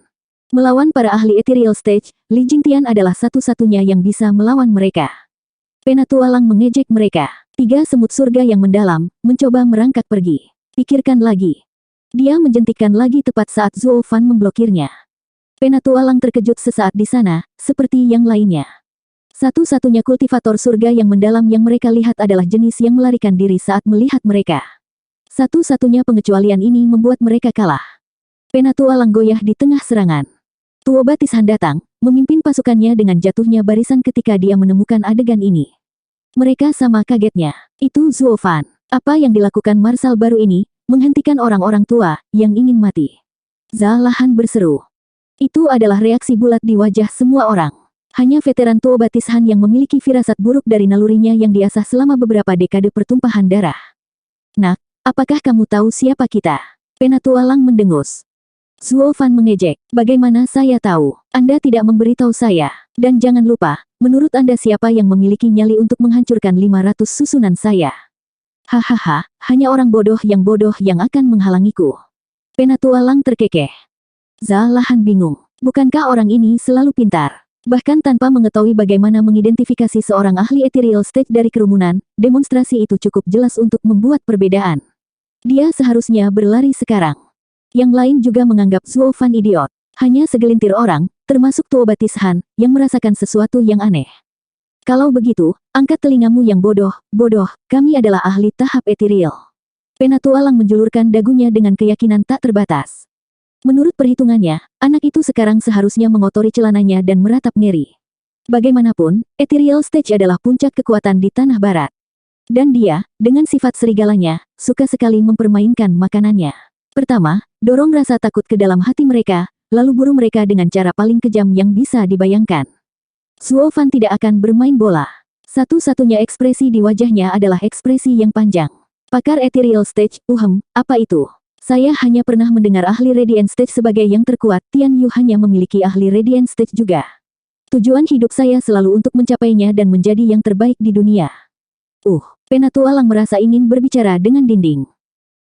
Melawan para ahli ethereal stage, Li Jingtian adalah satu-satunya yang bisa melawan mereka. Penatua Lang mengejek mereka. 3 semut surga yang mendalam, mencoba merangkak pergi. Pikirkan lagi. Dia menjentikkan lagi tepat saat Zuofan memblokirnya. Penatua Lang terkejut sesaat di sana, seperti yang lainnya. Satu-satunya kultivator surga yang mendalam yang mereka lihat adalah jenis yang melarikan diri saat melihat mereka. Satu-satunya pengecualian ini membuat mereka kalah. Penatua Lang goyah di tengah serangan. Tuoba Tishan datang, memimpin pasukannya dengan jatuhnya barisan ketika dia menemukan adegan ini. Mereka sama kagetnya. Itu Zuofan. Apa yang dilakukan Marsal baru ini, menghentikan orang-orang tua, yang ingin mati. Zalahan berseru. Itu adalah reaksi bulat di wajah semua orang. Hanya veteran Tuoba Tishan yang memiliki firasat buruk dari nalurinya yang diasah selama beberapa dekade pertumpahan darah. Nak, apakah kamu tahu siapa kita? Penatua Lang mendengus. Zuofan mengejek. Bagaimana saya tahu? Anda tidak memberitahu saya. Dan jangan lupa, menurut Anda siapa yang memiliki nyali untuk menghancurkan 500 susunan saya? Hahaha, hanya orang bodoh yang akan menghalangiku. Penatua Lang terkekeh. Zalahan bingung. Bukankah orang ini selalu pintar? Bahkan tanpa mengetahui bagaimana mengidentifikasi seorang ahli ethereal stage dari kerumunan, demonstrasi itu cukup jelas untuk membuat perbedaan. Dia seharusnya berlari sekarang. Yang lain juga menganggap Zuo Fan idiot. Hanya segelintir orang, termasuk Tuo Batishan, yang merasakan sesuatu yang aneh. Kalau begitu, angkat telingamu yang bodoh, kami adalah ahli tahap ethereal. Penatua Lang menjulurkan dagunya dengan keyakinan tak terbatas. Menurut perhitungannya, anak itu sekarang seharusnya mengotori celananya dan meratap ngeri. Bagaimanapun, ethereal stage adalah puncak kekuatan di tanah barat. Dan dia, dengan sifat serigalanya, suka sekali mempermainkan makanannya. Pertama, dorong rasa takut ke dalam hati mereka, lalu buru mereka dengan cara paling kejam yang bisa dibayangkan. Zuo Fan tidak akan bermain bola. Satu-satunya ekspresi di wajahnya adalah ekspresi yang panjang. Pakar ethereal stage, apa itu? Saya hanya pernah mendengar ahli Radiant Stage sebagai yang terkuat, Tian Yu hanya memiliki ahli Radiant Stage juga. Tujuan hidup saya selalu untuk mencapainya dan menjadi yang terbaik di dunia. Penatua Lang merasa ingin berbicara dengan dinding.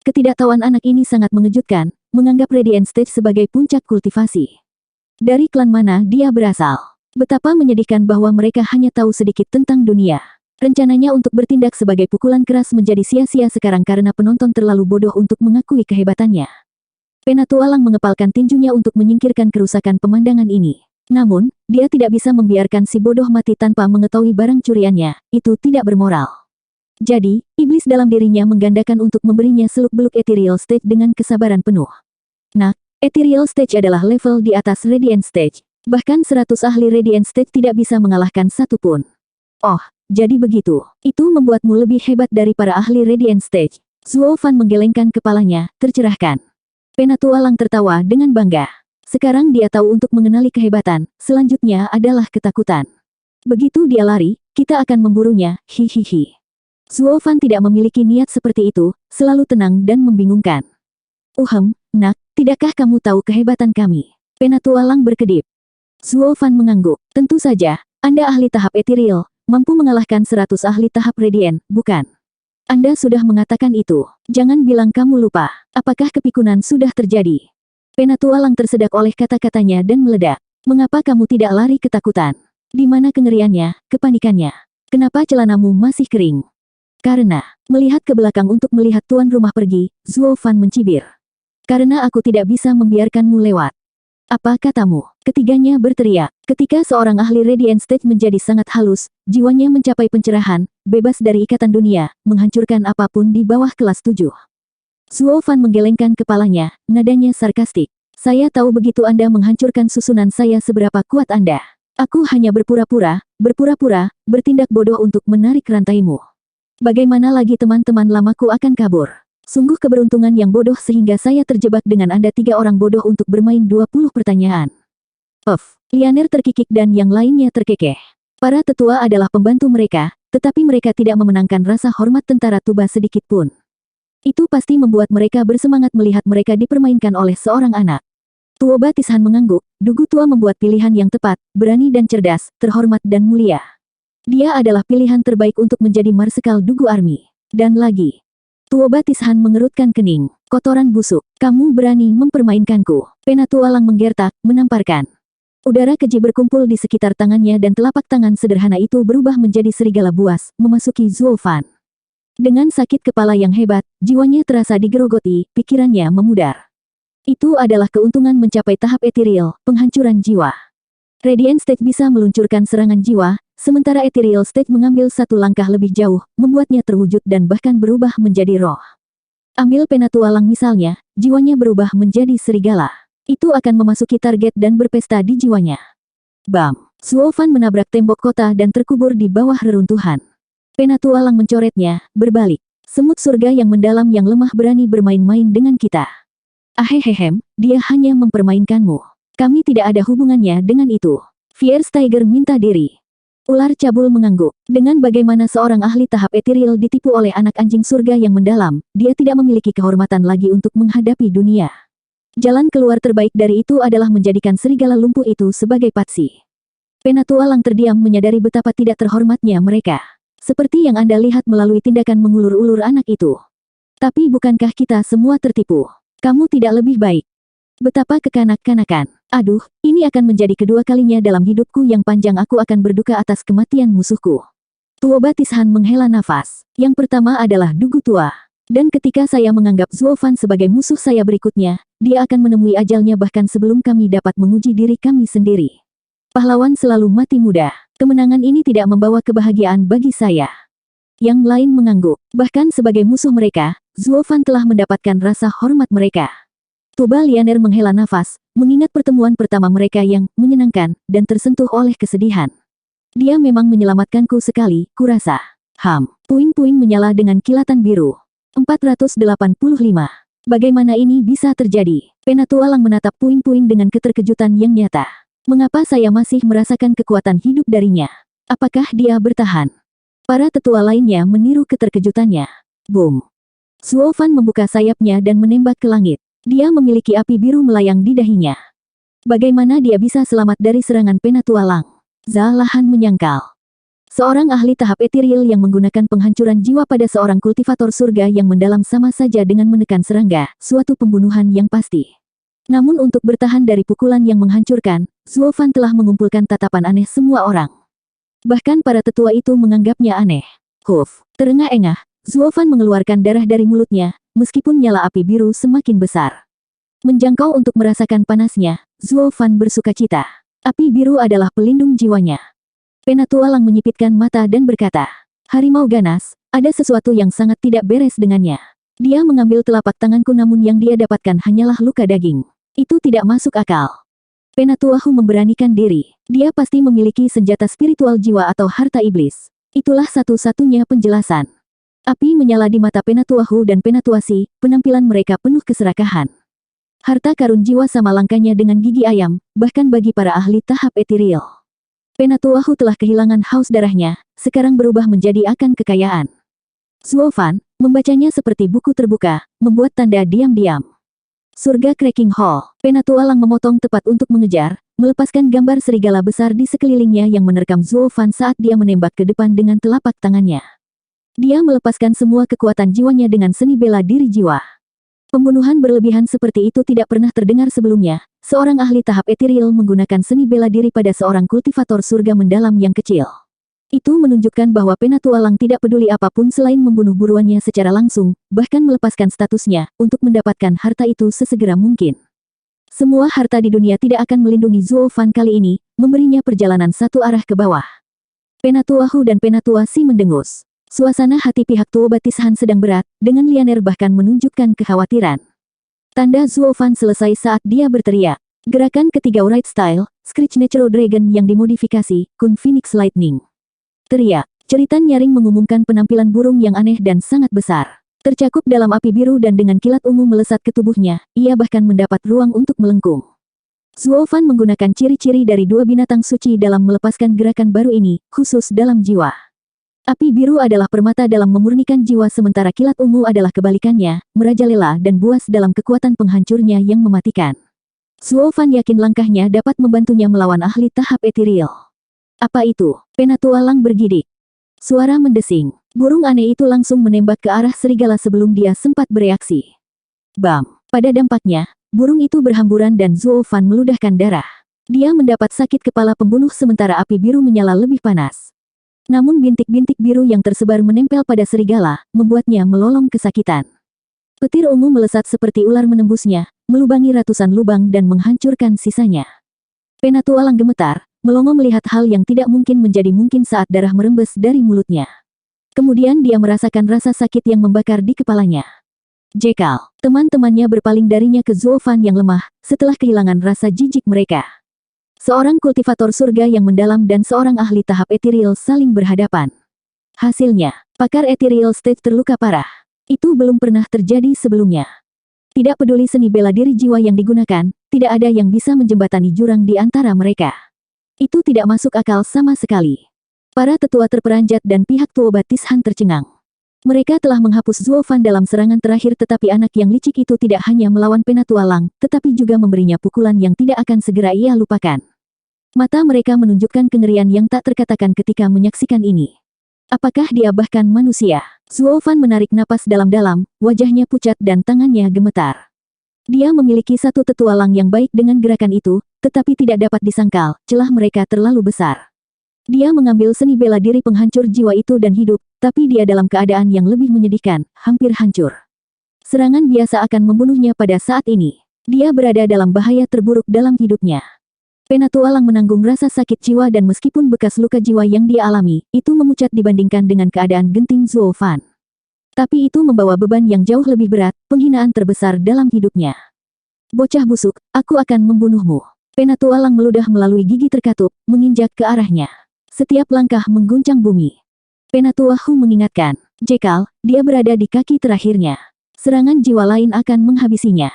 Ketidaktahuan anak ini sangat mengejutkan, menganggap Radiant Stage sebagai puncak kultivasi. Dari klan mana dia berasal? Betapa menyedihkan bahwa mereka hanya tahu sedikit tentang dunia. Rencananya untuk bertindak sebagai pukulan keras menjadi sia-sia sekarang karena penonton terlalu bodoh untuk mengakui kehebatannya. Penatua Lang mengepalkan tinjunya untuk menyingkirkan kerusakan pemandangan ini. Namun, dia tidak bisa membiarkan si bodoh mati tanpa mengetahui barang curiannya, itu tidak bermoral. Jadi, iblis dalam dirinya menggandakan untuk memberinya seluk-beluk ethereal stage dengan kesabaran penuh. Nah, ethereal stage adalah level di atas Radiant Stage. Bahkan 100 ahli Radiant Stage tidak bisa mengalahkan satu pun. Jadi begitu. Itu membuatmu lebih hebat dari para ahli Radiant Stage. Zuo Fan menggelengkan kepalanya, tercerahkan. Penatua Lang tertawa dengan bangga. Sekarang dia tahu untuk mengenali kehebatan, selanjutnya adalah ketakutan. Begitu dia lari, kita akan memburunya, hihihi. Zuo Fan tidak memiliki niat seperti itu, selalu tenang dan membingungkan. Nak, tidakkah kamu tahu kehebatan kami? Penatua Lang berkedip. Zuo Fan mengangguk. Tentu saja, Anda ahli tahap ethereal, mampu mengalahkan 100 ahli tahap Radiant, bukan? Anda sudah mengatakan itu. Jangan bilang kamu lupa. Apakah kepikunan sudah terjadi? Penatua Lang tersedak oleh kata-katanya dan meledak. Mengapa kamu tidak lari ketakutan? Di mana kengeriannya, kepanikannya? Kenapa celanamu masih kering? Karena, melihat ke belakang untuk melihat tuan rumah pergi, Zuo Fan mencibir. Karena aku tidak bisa membiarkanmu lewat. Apa katamu? Ketiganya berteriak. Ketika seorang ahli Radiant Stage menjadi sangat halus, jiwanya mencapai pencerahan, bebas dari ikatan dunia, menghancurkan apapun di bawah kelas 7. Zuo Fan menggelengkan kepalanya, nadanya sarkastik. Saya tahu begitu Anda menghancurkan susunan saya seberapa kuat Anda. Aku hanya berpura-pura, bertindak bodoh untuk menarik rantaimu. Bagaimana lagi teman-teman lamaku akan kabur? Sungguh keberuntungan yang bodoh sehingga saya terjebak dengan Anda 3 orang bodoh untuk bermain 20 pertanyaan. Lianer terkikik dan yang lainnya terkekeh. Para tetua adalah pembantu mereka, tetapi mereka tidak memenangkan rasa hormat tentara Tuba sedikit pun. Itu pasti membuat mereka bersemangat melihat mereka dipermainkan oleh seorang anak. Tuo Batishan mengangguk, Dugu Tua membuat pilihan yang tepat, berani dan cerdas, terhormat dan mulia. Dia adalah pilihan terbaik untuk menjadi Marsekal Dugu Army. Dan lagi. Tuo Batishan mengerutkan kening. Kotoran busuk, kamu berani mempermainkanku. Penatua Lang menggertak, menamparkan. Udara keji berkumpul di sekitar tangannya dan telapak tangan sederhana itu berubah menjadi serigala buas, memasuki Zuo Fan. Dengan sakit kepala yang hebat, jiwanya terasa digerogoti, pikirannya memudar. Itu adalah keuntungan mencapai tahap ethereal, penghancuran jiwa. Radiant Stage bisa meluncurkan serangan jiwa, sementara Ethereal Stage mengambil satu langkah lebih jauh, membuatnya terwujud dan bahkan berubah menjadi roh. Ambil Penatua Lang misalnya, jiwanya berubah menjadi serigala. Itu akan memasuki target dan berpesta di jiwanya. Bam! Zuo Fan menabrak tembok kota dan terkubur di bawah reruntuhan. Penatua Lang mencoretnya, berbalik. Semut surga yang mendalam yang lemah berani bermain-main dengan kita. Ahehehem, dia hanya mempermainkanmu. Kami tidak ada hubungannya dengan itu. Fierce Tiger minta diri. Ular cabul mengangguk. Dengan bagaimana seorang ahli tahap ethereal ditipu oleh anak anjing surga yang mendalam, dia tidak memiliki kehormatan lagi untuk menghadapi dunia. Jalan keluar terbaik dari itu adalah menjadikan serigala lumpuh itu sebagai patsi. Penatua Lang terdiam menyadari betapa tidak terhormatnya mereka. Seperti yang Anda lihat melalui tindakan mengulur-ulur anak itu. Tapi bukankah kita semua tertipu? Kamu tidak lebih baik. Betapa kekanak-kanakan. Aduh, ini akan menjadi kedua kalinya dalam hidupku yang panjang aku akan berduka atas kematian musuhku. Tuoba Tishan menghela nafas. Yang pertama adalah Dugu Tua. Dan ketika saya menganggap Zuo Fan sebagai musuh saya berikutnya, dia akan menemui ajalnya bahkan sebelum kami dapat menguji diri kami sendiri. Pahlawan selalu mati muda. Kemenangan ini tidak membawa kebahagiaan bagi saya. Yang lain mengangguk. Bahkan sebagai musuh mereka, Zuo Fan telah mendapatkan rasa hormat mereka. Tuba Lianer menghela nafas, mengingat pertemuan pertama mereka yang menyenangkan dan tersentuh oleh kesedihan. Dia memang menyelamatkanku sekali, kurasa. Puing-puing menyala dengan kilatan biru. 485. Bagaimana ini bisa terjadi? Penatua Lang menatap puing-puing dengan keterkejutan yang nyata. Mengapa saya masih merasakan kekuatan hidup darinya? Apakah dia bertahan? Para tetua lainnya meniru keterkejutannya. Boom! Zuo Fan membuka sayapnya dan menembak ke langit. Dia memiliki api biru melayang di dahinya. Bagaimana dia bisa selamat dari serangan Penatua Lang? Zalahan menyangkal. Seorang ahli tahap etiril yang menggunakan penghancuran jiwa pada seorang kultivator surga yang mendalam sama saja dengan menekan serangga, suatu pembunuhan yang pasti. Namun untuk bertahan dari pukulan yang menghancurkan, Zuo Fan telah mengumpulkan tatapan aneh semua orang. Bahkan para tetua itu menganggapnya aneh. Terengah-engah, Zuo Fan mengeluarkan darah dari mulutnya, meskipun nyala api biru semakin besar. Menjangkau untuk merasakan panasnya, Zuo Fan bersukacita. Api biru adalah pelindung jiwanya. Penatua Lang menyipitkan mata dan berkata, harimau ganas, ada sesuatu yang sangat tidak beres dengannya. Dia mengambil telapak tanganku namun yang dia dapatkan hanyalah luka daging. Itu tidak masuk akal. Penatua Hu memberanikan diri. Dia pasti memiliki senjata spiritual jiwa atau harta iblis. Itulah satu-satunya penjelasan. Api menyala di mata Penatua Hu dan Penatua Si, penampilan mereka penuh keserakahan. Harta karun jiwa sama langkanya dengan gigi ayam, bahkan bagi para ahli tahap etiril. Penatua Hu telah kehilangan haus darahnya, sekarang berubah menjadi akan kekayaan. Zuo Fan, membacanya seperti buku terbuka, membuat tanda diam-diam. Surga Cracking Hall. Penatua Lang memotong tepat untuk mengejar, melepaskan gambar serigala besar di sekelilingnya yang menerkam Zuo Fan saat dia menembak ke depan dengan telapak tangannya. Dia melepaskan semua kekuatan jiwanya dengan seni bela diri jiwa. Pembunuhan berlebihan seperti itu tidak pernah terdengar sebelumnya. Seorang ahli tahap etiril menggunakan seni bela diri pada seorang kultivator surga mendalam yang kecil. Itu menunjukkan bahwa Penatua Lang tidak peduli apapun selain membunuh buruannya secara langsung, bahkan melepaskan statusnya, untuk mendapatkan harta itu sesegera mungkin. Semua harta di dunia tidak akan melindungi Zuo Fan kali ini, memberinya perjalanan satu arah ke bawah. Penatua Hu dan Penatua Si mendengus. Suasana hati pihak Tuoba Tishan sedang berat, dengan Lianer bahkan menunjukkan kekhawatiran. Tanda Zuo Fan selesai saat dia berteriak. Gerakan ketiga Wright Style, Screech Natural Dragon yang dimodifikasi, Kun Phoenix Lightning. Teriak. Ceritan nyaring mengumumkan penampilan burung yang aneh dan sangat besar. Tercakup dalam api biru dan dengan kilat ungu melesat ke tubuhnya, ia bahkan mendapat ruang untuk melengkung. Zuo Fan menggunakan ciri-ciri dari dua binatang suci dalam melepaskan gerakan baru ini, khusus dalam jiwa. Api biru adalah permata dalam memurnikan jiwa sementara kilat ungu adalah kebalikannya, merajalela dan buas dalam kekuatan penghancurnya yang mematikan. Zuo Fan yakin langkahnya dapat membantunya melawan ahli tahap etiril. Apa itu? Penatua Lang bergidik. Suara mendesing. Burung aneh itu langsung menembak ke arah serigala sebelum dia sempat bereaksi. Bam! Pada dampaknya, burung itu berhamburan dan Zuo Fan meludahkan darah. Dia mendapat sakit kepala pembunuh sementara api biru menyala lebih panas. Namun bintik-bintik biru yang tersebar menempel pada serigala, membuatnya melolong kesakitan. Petir ungu melesat seperti ular menembusnya, melubangi ratusan lubang dan menghancurkan sisanya. Penatua Lang gemetar, melongo melihat hal yang tidak mungkin menjadi mungkin saat darah merembes dari mulutnya. Kemudian dia merasakan rasa sakit yang membakar di kepalanya. Jekal, teman-temannya berpaling darinya ke Zuo Fan yang lemah, setelah kehilangan rasa jijik mereka. Seorang kultivator surga yang mendalam dan seorang ahli tahap etiril saling berhadapan. Hasilnya, pakar etiril stage terluka parah. Itu belum pernah terjadi sebelumnya. Tidak peduli seni bela diri jiwa yang digunakan, tidak ada yang bisa menjembatani jurang di antara mereka. Itu tidak masuk akal sama sekali. Para tetua terperanjat dan pihak Tuoba Tishan tercengang. Mereka telah menghapus Zuo Fan dalam serangan terakhir tetapi anak yang licik itu tidak hanya melawan Penatua Lang, tetapi juga memberinya pukulan yang tidak akan segera ia lupakan. Mata mereka menunjukkan kengerian yang tak terkatakan ketika menyaksikan ini. Apakah dia bahkan manusia? Zuo Fan menarik napas dalam-dalam, wajahnya pucat dan tangannya gemetar. Dia memiliki satu petualang yang baik dengan gerakan itu, tetapi tidak dapat disangkal, celah mereka terlalu besar. Dia mengambil seni bela diri penghancur jiwa itu dan hidup, tapi dia dalam keadaan yang lebih menyedihkan, hampir hancur. Serangan biasa akan membunuhnya pada saat ini. Dia berada dalam bahaya terburuk dalam hidupnya. Petualang menanggung rasa sakit jiwa dan meskipun bekas luka jiwa yang dia alami, itu memucat dibandingkan dengan keadaan genting Zuo Fan. Tapi itu membawa beban yang jauh lebih berat, penghinaan terbesar dalam hidupnya. Bocah busuk, aku akan membunuhmu. Petualang meludah melalui gigi terkatup, menginjak ke arahnya. Setiap langkah mengguncang bumi. Petuahu mengingatkan, Jekal, dia berada di kaki terakhirnya. Serangan jiwa lain akan menghabisinya.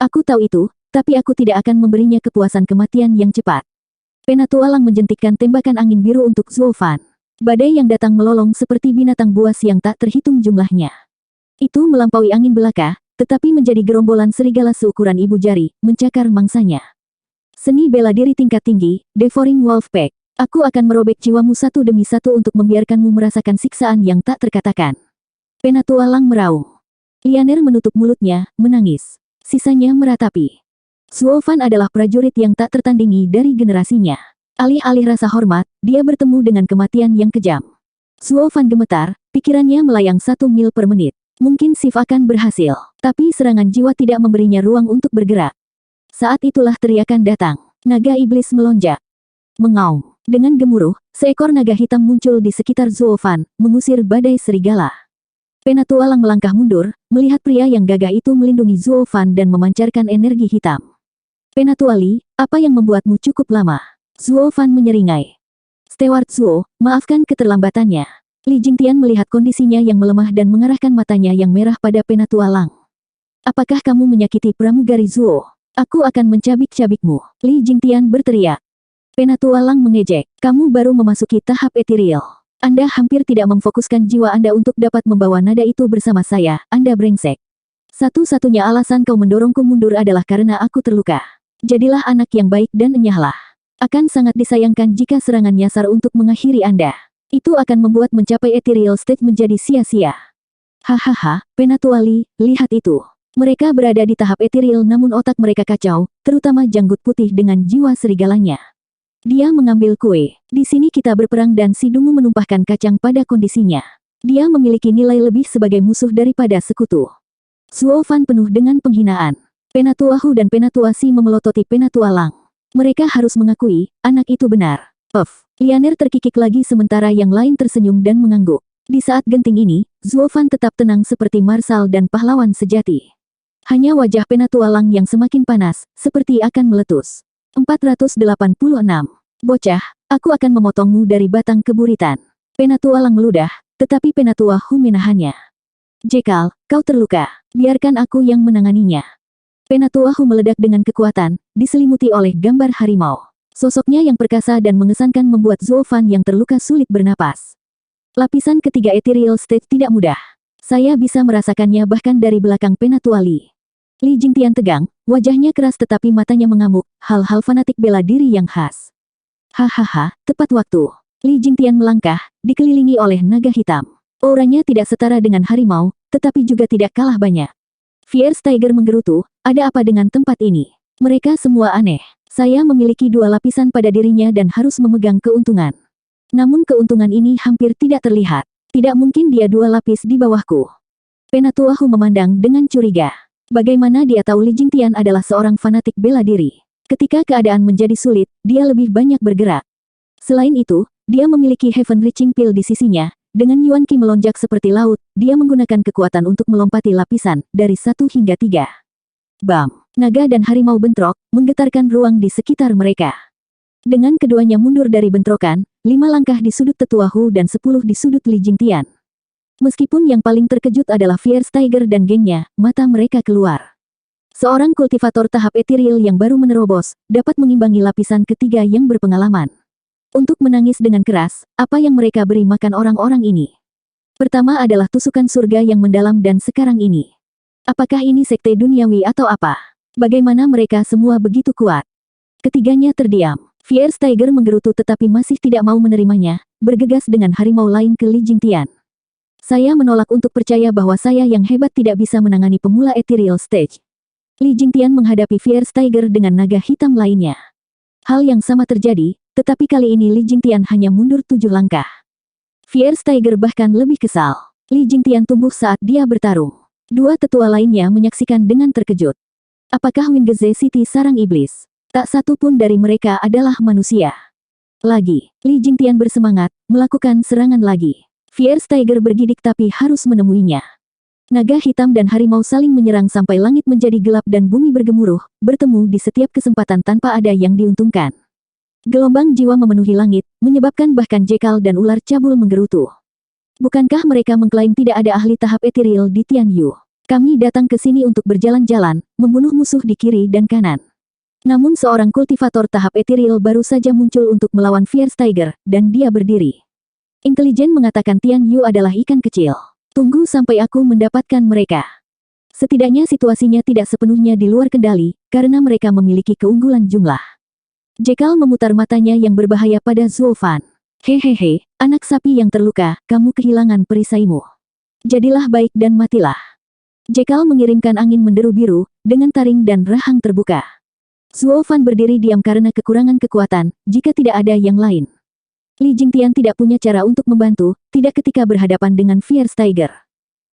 Aku tahu itu, tapi aku tidak akan memberinya kepuasan kematian yang cepat. Petualang menjentikkan tembakan angin biru untuk Zuo Fan. Badai yang datang melolong seperti binatang buas yang tak terhitung jumlahnya. Itu melampaui angin belaka, tetapi menjadi gerombolan serigala seukuran ibu jari, mencakar mangsanya. Seni bela diri tingkat tinggi, Devouring Wolf Pack. Aku akan merobek jiwamu satu demi satu untuk membiarkanmu merasakan siksaan yang tak terkatakan. Petualang meraung. Lianer menutup mulutnya, menangis. Sisanya meratapi. Zuo Fan adalah prajurit yang tak tertandingi dari generasinya. Alih-alih rasa hormat, dia bertemu dengan kematian yang kejam. Zuo Fan gemetar, pikirannya melayang 1 mil per menit. Mungkin Sif akan berhasil, tapi serangan jiwa tidak memberinya ruang untuk bergerak. Saat itulah teriakan datang. Naga iblis melonjak. Mengaum. Dengan gemuruh, seekor naga hitam muncul di sekitar Zuo Fan, mengusir badai serigala. Petualang melangkah mundur, melihat pria yang gagah itu melindungi Zuo Fan dan memancarkan energi hitam. Petuali, apa yang membuatmu cukup lama? Zuo Fan menyeringai. Steward Zuo, maafkan keterlambatannya. Li Jingtian melihat kondisinya yang melemah dan mengarahkan matanya yang merah pada Petualang. Apakah kamu menyakiti pramugari Zuo? Aku akan mencabik-cabikmu. Li Jingtian berteriak. Petualang mengejek. Kamu baru memasuki tahap etiril. Anda hampir tidak memfokuskan jiwa Anda untuk dapat membawa nada itu bersama saya, Anda brengsek. Satu-satunya alasan kau mendorongku mundur adalah karena aku terluka. Jadilah anak yang baik dan enyahlah. Akan sangat disayangkan jika serangan nyasar untuk mengakhiri Anda. Itu akan membuat mencapai ethereal stage menjadi sia-sia. Hahaha, Petuali, lihat itu. Mereka berada di tahap ethereal namun otak mereka kacau, terutama janggut putih dengan jiwa serigalanya. Dia mengambil kue. Di sini kita berperang dan si dungu menumpahkan kacang pada kondisinya. Dia memiliki nilai lebih sebagai musuh daripada sekutu. Zuo Fan penuh dengan penghinaan. Petuahu dan Petuasi memelototi Petualang. Mereka harus mengakui, anak itu benar. Puff. Lianer terkikik lagi sementara yang lain tersenyum dan mengangguk. Di saat genting ini, Zuo Fan tetap tenang seperti marsal dan pahlawan sejati. Hanya wajah Petualang yang semakin panas, seperti akan meletus. 486. Bocah, aku akan memotongmu dari batang keburitan. Petualang meludah, tetapi Petuahu menahannya. Jekal, kau terluka. Biarkan aku yang menanganinya. Petuahu meledak dengan kekuatan, diselimuti oleh gambar harimau. Sosoknya yang perkasa dan mengesankan membuat Zuo Fan yang terluka sulit bernapas. Lapisan ketiga ethereal stage tidak mudah. Saya bisa merasakannya bahkan dari belakang Petuali. Li Jingtian tegang, wajahnya keras tetapi matanya mengamuk, hal-hal fanatik bela diri yang khas. Hahaha, tepat waktu. Li Jingtian melangkah, dikelilingi oleh naga hitam. Auranya tidak setara dengan harimau, tetapi juga tidak kalah banyak. Fierce Tiger menggerutu, ada apa dengan tempat ini? Mereka semua aneh. Saya memiliki 2 lapisan pada dirinya dan harus memegang keuntungan. Namun keuntungan ini hampir tidak terlihat. Tidak mungkin dia 2 lapis di bawahku. Petuahu memandang dengan curiga. Bagaimana dia tahu Li Jingtian adalah seorang fanatik bela diri? Ketika keadaan menjadi sulit, dia lebih banyak bergerak. Selain itu, dia memiliki Heaven Reaching Pill di sisinya. Dengan Yuan Qi melonjak seperti laut, dia menggunakan kekuatan untuk melompati lapisan, dari 1 hingga 3. Bam! Naga dan harimau bentrok, menggetarkan ruang di sekitar mereka. Dengan keduanya mundur dari bentrokan, 5 langkah di sudut Tetuahu dan 10 di sudut Li Jingtian. Meskipun yang paling terkejut adalah Fierce Tiger dan gengnya, mata mereka keluar. Seorang kultivator tahap etiril yang baru menerobos, dapat mengimbangi lapisan ketiga yang berpengalaman. Untuk menangis dengan keras, apa yang mereka beri makan orang-orang ini? Pertama adalah tusukan surga yang mendalam dan sekarang ini. Apakah ini sekte duniawi atau apa? Bagaimana mereka semua begitu kuat? Ketiganya terdiam. Fierce Tiger menggerutu tetapi masih tidak mau menerimanya, bergegas dengan harimau lain ke Li Jingtian. Saya menolak untuk percaya bahwa saya yang hebat tidak bisa menangani pemula ethereal stage. Li Jingtian menghadapi Fierce Tiger dengan naga hitam lainnya. Hal yang sama terjadi, tetapi kali ini Li Jingtian hanya mundur 7 langkah. Fierce Tiger bahkan lebih kesal. Li Jingtian tumbuh saat dia bertarung. Dua tetua lainnya menyaksikan dengan terkejut. Apakah Wingeze City sarang iblis? Tak satu pun dari mereka adalah manusia. Lagi, Li Jingtian bersemangat, melakukan serangan lagi. Fierce Tiger bergidik tapi harus menemuinya. Naga hitam dan harimau saling menyerang sampai langit menjadi gelap dan bumi bergemuruh, bertemu di setiap kesempatan tanpa ada yang diuntungkan. Gelombang jiwa memenuhi langit, menyebabkan bahkan Jekal dan ular cabul menggerutu. Bukankah mereka mengklaim tidak ada ahli tahap etiril di Tianyu? Kami datang ke sini untuk berjalan-jalan, membunuh musuh di kiri dan kanan. Namun seorang kultivator tahap etiril baru saja muncul untuk melawan Fierce Tiger, dan dia berdiri. Intelijen mengatakan Tianyu adalah ikan kecil. Tunggu sampai aku mendapatkan mereka. Setidaknya situasinya tidak sepenuhnya di luar kendali, karena mereka memiliki keunggulan jumlah. Jekal memutar matanya yang berbahaya pada Zuo Fan. Hehehe, anak sapi yang terluka, kamu kehilangan perisaimu. Jadilah baik dan matilah. Jekal mengirimkan angin menderu biru, dengan taring dan rahang terbuka. Zuo Fan berdiri diam karena kekurangan kekuatan, jika tidak ada yang lain. Li Jingtian tidak punya cara untuk membantu, tidak ketika berhadapan dengan Fierce Tiger.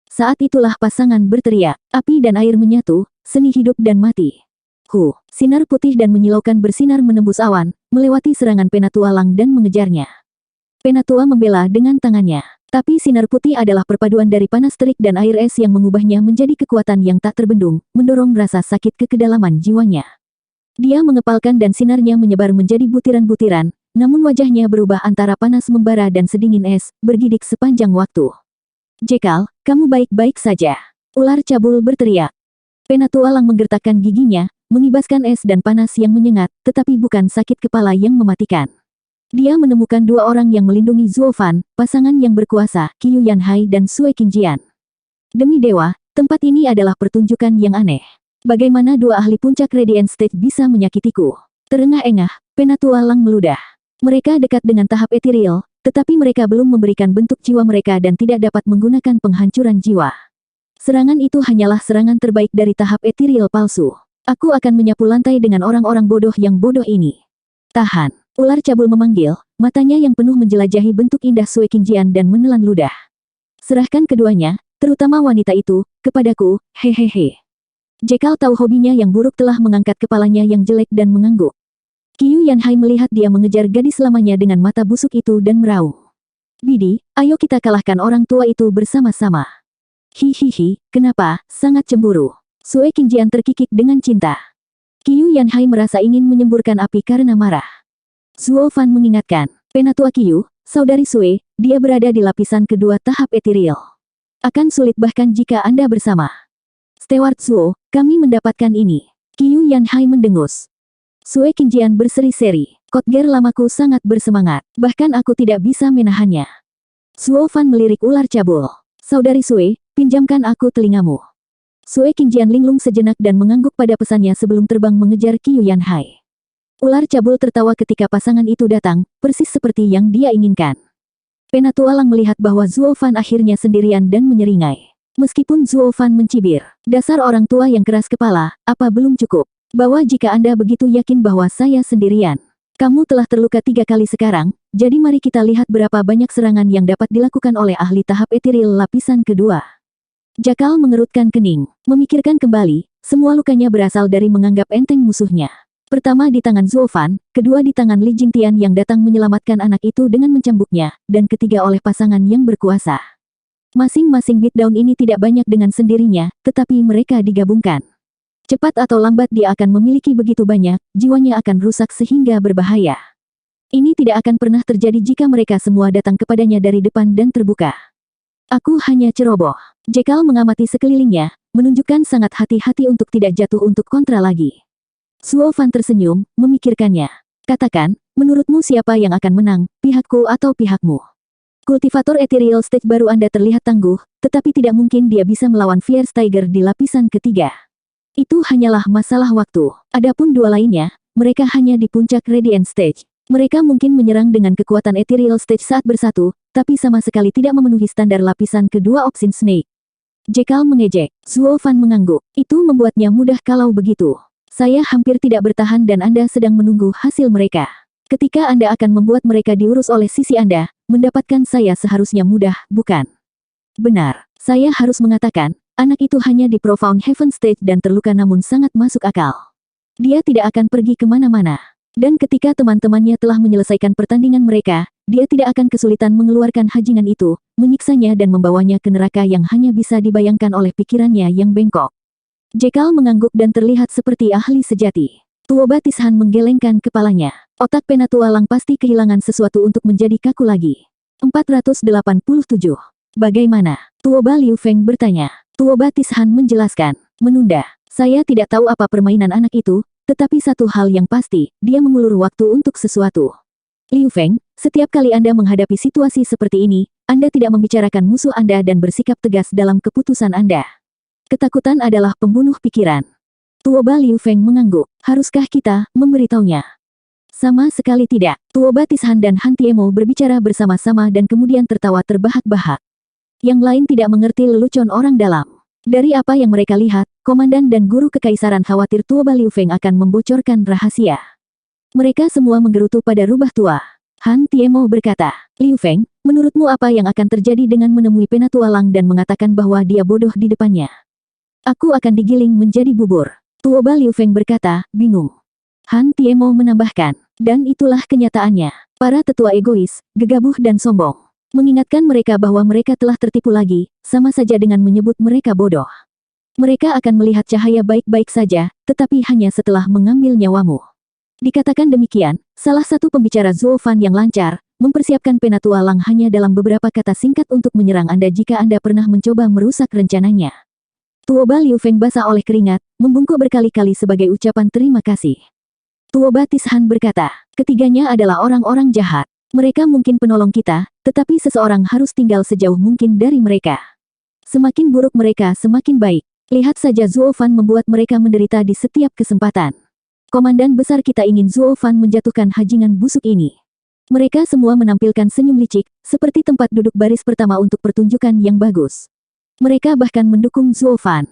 Saat itulah pasangan berteriak, api dan air menyatu, seni hidup dan mati. Sinar putih dan menyilaukan bersinar menembus awan, melewati serangan Penatualang dan mengejarnya. Penatua membela dengan tangannya. Tapi sinar putih adalah perpaduan dari panas terik dan air es yang mengubahnya menjadi kekuatan yang tak terbendung, mendorong rasa sakit ke kedalaman jiwanya. Dia mengepalkan dan sinarnya menyebar menjadi butiran-butiran, namun wajahnya berubah antara panas membara dan sedingin es, bergidik sepanjang waktu. Jekal, kamu baik-baik saja. Ular cabul berteriak. Penatualang menggertakkan giginya, mengibaskan es dan panas yang menyengat, tetapi bukan sakit kepala yang mematikan. Dia menemukan dua orang yang melindungi Zuo Fan, pasangan yang berkuasa, Qiyu Yanhai dan Sue Qingjian. Demi dewa, tempat ini adalah pertunjukan yang aneh. Bagaimana dua ahli puncak Radiant Stage bisa menyakitiku? Terengah-engah, Penatualang meludah. Mereka dekat dengan tahap etiril, tetapi mereka belum memberikan bentuk jiwa mereka dan tidak dapat menggunakan penghancuran jiwa. Serangan itu hanyalah serangan terbaik dari tahap etiril palsu. Aku akan menyapu lantai dengan orang-orang bodoh yang bodoh ini. Tahan. Ular cabul memanggil, matanya yang penuh menjelajahi bentuk indah Sue Qingjian dan menelan ludah. Serahkan keduanya, terutama wanita itu, kepadaku, hehehe. Jekal tahu hobinya yang buruk telah mengangkat kepalanya yang jelek dan mengangguk. Qiyu Yanhai melihat dia mengejar gadis lamanya dengan mata busuk itu dan meraung. Bidi, ayo kita kalahkan orang tua itu bersama-sama. Hihihi, kenapa, sangat cemburu. Sue Qingjian terkikik dengan cinta. Qiyu Yanhai merasa ingin menyemburkan api karena marah. Zuo Fan mengingatkan, Penatua Qiyu, saudari Sue, dia berada di lapisan kedua tahap etiril. Akan sulit bahkan jika Anda bersama. Steward Zuo, kami mendapatkan ini. Qiyu Yanhai mendengus. Sue Qingjian berseri-seri. Kotger lamaku sangat bersemangat, bahkan aku tidak bisa menahannya. Zuo Fan melirik ular cabul. Saudari Sue, pinjamkan aku telingamu. Sue Qingjian linglung sejenak dan mengangguk pada pesannya sebelum terbang mengejar Qiyu Yanhai. Ular cabul tertawa ketika pasangan itu datang, persis seperti yang dia inginkan. Penatualang melihat bahwa Zuo Fan akhirnya sendirian dan menyeringai. Meskipun Zuo Fan mencibir, dasar orang tua yang keras kepala, apa belum cukup? Bahwa jika Anda begitu yakin bahwa saya sendirian. Kamu telah terluka 3 kali sekarang, jadi mari kita lihat berapa banyak serangan yang dapat dilakukan oleh ahli tahap etiril lapisan kedua. Jakal mengerutkan kening, memikirkan kembali, semua lukanya berasal dari menganggap enteng musuhnya. Pertama di tangan Zuo Fan, kedua di tangan Li Jingtian yang datang menyelamatkan anak itu dengan mencambuknya, dan ketiga oleh pasangan yang berkuasa. Masing-masing beatdown ini tidak banyak dengan sendirinya, tetapi mereka digabungkan. Cepat atau lambat dia akan memiliki begitu banyak, jiwanya akan rusak sehingga berbahaya. Ini tidak akan pernah terjadi jika mereka semua datang kepadanya dari depan dan terbuka. Aku hanya ceroboh. Jekal mengamati sekelilingnya, menunjukkan sangat hati-hati untuk tidak jatuh untuk kontra lagi. Zuo Fan tersenyum, memikirkannya. Katakan, menurutmu siapa yang akan menang, pihakku atau pihakmu? Kultivator etiril stage baru Anda terlihat tangguh, tetapi tidak mungkin dia bisa melawan Fierce Tiger di lapisan ketiga. Itu hanyalah masalah waktu. Adapun dua lainnya, mereka hanya di puncak Radiant Stage. Mereka mungkin menyerang dengan kekuatan etiril stage saat bersatu, tapi sama sekali tidak memenuhi standar lapisan kedua Oxin Snake. Jekal mengejek. Zuo Fan mengangguk. Itu membuatnya mudah kalau begitu. Saya hampir tidak bertahan dan Anda sedang menunggu hasil mereka. Ketika Anda akan membuat mereka diurus oleh sisi Anda, mendapatkan saya seharusnya mudah, bukan? Benar. Saya harus mengatakan, anak itu hanya di Profound Heaven Stage dan terluka namun sangat masuk akal. Dia tidak akan pergi kemana-mana. Dan ketika teman-temannya telah menyelesaikan pertandingan mereka, dia tidak akan kesulitan mengeluarkan hajingan itu, menyiksanya dan membawanya ke neraka yang hanya bisa dibayangkan oleh pikirannya yang bengkok. Jekal mengangguk dan terlihat seperti ahli sejati. Tuoba Tishan menggelengkan kepalanya. Otak Penatua Lang pasti kehilangan sesuatu untuk menjadi kaku lagi. 487. Bagaimana? Tuoba Liu Feng bertanya. Tuoba Tishan menjelaskan. Menunda. Saya tidak tahu apa permainan anak itu, tetapi satu hal yang pasti, dia mengulur waktu untuk sesuatu. Liu Feng, setiap kali Anda menghadapi situasi seperti ini, Anda tidak membicarakan musuh Anda dan bersikap tegas dalam keputusan Anda. Ketakutan adalah pembunuh pikiran. Tuoba Liu Feng mengangguk. Haruskah kita memberitahunya? Sama sekali tidak. Tuoba Tishan dan Han Tiemo berbicara bersama-sama dan kemudian tertawa terbahak-bahak. Yang lain tidak mengerti lelucon orang dalam. Dari apa yang mereka lihat, komandan dan guru kekaisaran khawatir Tuoba Liu Feng akan membocorkan rahasia. Mereka semua menggerutu pada rubah tua. Han Tiemo berkata, Liu Feng, menurutmu apa yang akan terjadi dengan menemui Penatua Lang dan mengatakan bahwa dia bodoh di depannya? Aku akan digiling menjadi bubur. Tuoba Liu Feng berkata, bingung. Han Tiemo menambahkan, dan itulah kenyataannya. Para tetua egois, gegabah dan sombong. Mengingatkan mereka bahwa mereka telah tertipu lagi, sama saja dengan menyebut mereka bodoh. Mereka akan melihat cahaya baik-baik saja, tetapi hanya setelah mengambil nyawamu. Dikatakan demikian, salah satu pembicara Zuo Fan yang lancar, mempersiapkan Penatua Lang hanya dalam beberapa kata singkat untuk menyerang Anda jika Anda pernah mencoba merusak rencananya. Tuoba Liu Feng basah oleh keringat, membungkuk berkali-kali sebagai ucapan terima kasih. Tuoba Tishan berkata, ketiganya adalah orang-orang jahat. Mereka mungkin penolong kita, tetapi seseorang harus tinggal sejauh mungkin dari mereka. Semakin buruk mereka semakin baik. Lihat saja Zuo Fan membuat mereka menderita di setiap kesempatan. Komandan besar kita ingin Zuo Fan menjatuhkan hajingan busuk ini. Mereka semua menampilkan senyum licik, seperti tempat duduk baris pertama untuk pertunjukan yang bagus. Mereka bahkan mendukung Zuo Fan.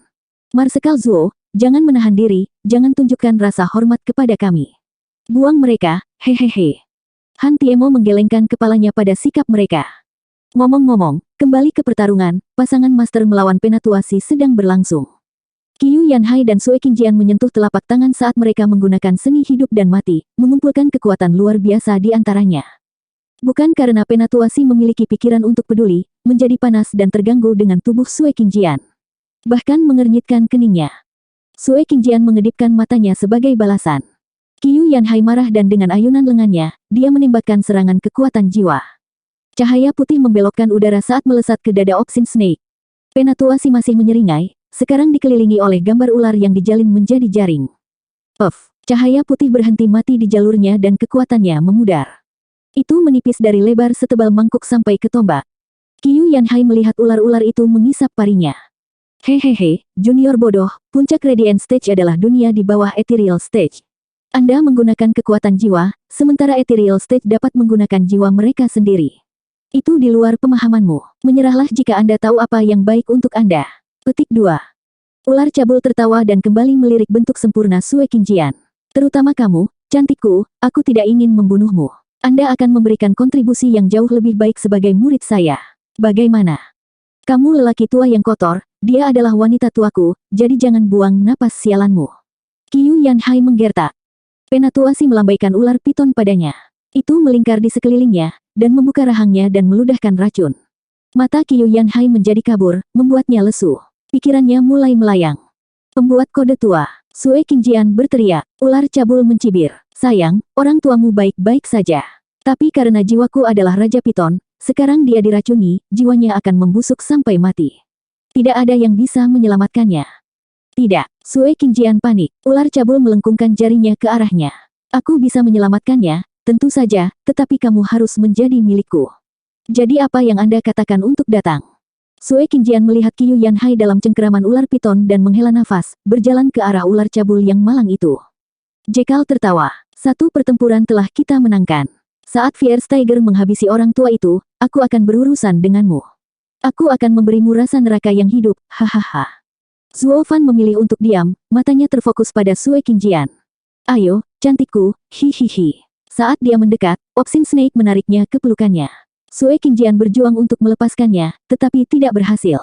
Marsekal Zuo, jangan menahan diri, jangan tunjukkan rasa hormat kepada kami. Buang mereka, hehehe. Han Tiemo menggelengkan kepalanya pada sikap mereka. Ngomong-ngomong, kembali ke pertarungan, pasangan master melawan Penatua Si sedang berlangsung. Qiu Yanhai dan Sue Qingjian menyentuh telapak tangan saat mereka menggunakan seni hidup dan mati, mengumpulkan kekuatan luar biasa di antaranya. Bukan karena Penatua Si memiliki pikiran untuk peduli, menjadi panas dan terganggu dengan tubuh Sue Qingjian. Bahkan mengernyitkan keningnya. Sue Qingjian mengedipkan matanya sebagai balasan. Qiu Yanhai marah dan dengan ayunan lengannya, dia menembakkan serangan kekuatan jiwa. Cahaya putih membelokkan udara saat melesat ke dada Oxin Snake. Penatua Si masih menyeringai, sekarang dikelilingi oleh gambar ular yang dijalin menjadi jaring. Puff, cahaya putih berhenti mati di jalurnya dan kekuatannya memudar. Itu menipis dari lebar setebal mangkuk sampai ke tombak. Qiu Yanhai melihat ular-ular itu mengisap parinya. Hehehe, junior bodoh, puncak Radiant Stage adalah dunia di bawah Ethereal Stage. Anda menggunakan kekuatan jiwa, sementara Ethereal Stage dapat menggunakan jiwa mereka sendiri. Itu di luar pemahamanmu. Menyerahlah jika Anda tahu apa yang baik untuk Anda. Petik 2. Ular cabul tertawa dan kembali melirik bentuk sempurna Sue Qingjian. Terutama kamu, cantikku, aku tidak ingin membunuhmu. Anda akan memberikan kontribusi yang jauh lebih baik sebagai murid saya. Bagaimana? Kamu lelaki tua yang kotor, dia adalah wanita tuaku, jadi jangan buang napas sialanmu. Qiu Yanhai menggertak. Penatua Si melambaikan ular piton padanya. Itu melingkar di sekelilingnya, dan membuka rahangnya dan meludahkan racun. Mata Qiu Yanhai menjadi kabur, membuatnya lesu. Pikirannya mulai melayang. Pembuat kode tua. Sue Qingjian berteriak, ular cabul mencibir. Sayang, orang tuamu baik-baik saja. Tapi karena jiwaku adalah Raja Piton, sekarang dia diracuni, jiwanya akan membusuk sampai mati. Tidak ada yang bisa menyelamatkannya. Tidak, Sue Qingjian panik. Ular cabul melengkungkan jarinya ke arahnya. Aku bisa menyelamatkannya, tentu saja, tetapi kamu harus menjadi milikku. Jadi apa yang Anda katakan untuk datang? Sue Qingjian melihat Qiu Yanhai dalam cengkeraman ular piton dan menghela nafas, berjalan ke arah ular cabul yang malang itu. Jekal tertawa. Satu pertempuran telah kita menangkan. Saat Fierce Tiger menghabisi orang tua itu, aku akan berurusan denganmu. Aku akan memberimu rasa neraka yang hidup, hahaha. Zuo Fan memilih untuk diam, matanya terfokus pada Sue Qingjian. Ayo, cantikku, hihihi. Saat dia mendekat, Oxin Snake menariknya ke pelukannya. Sue Qingjian berjuang untuk melepaskannya, tetapi tidak berhasil.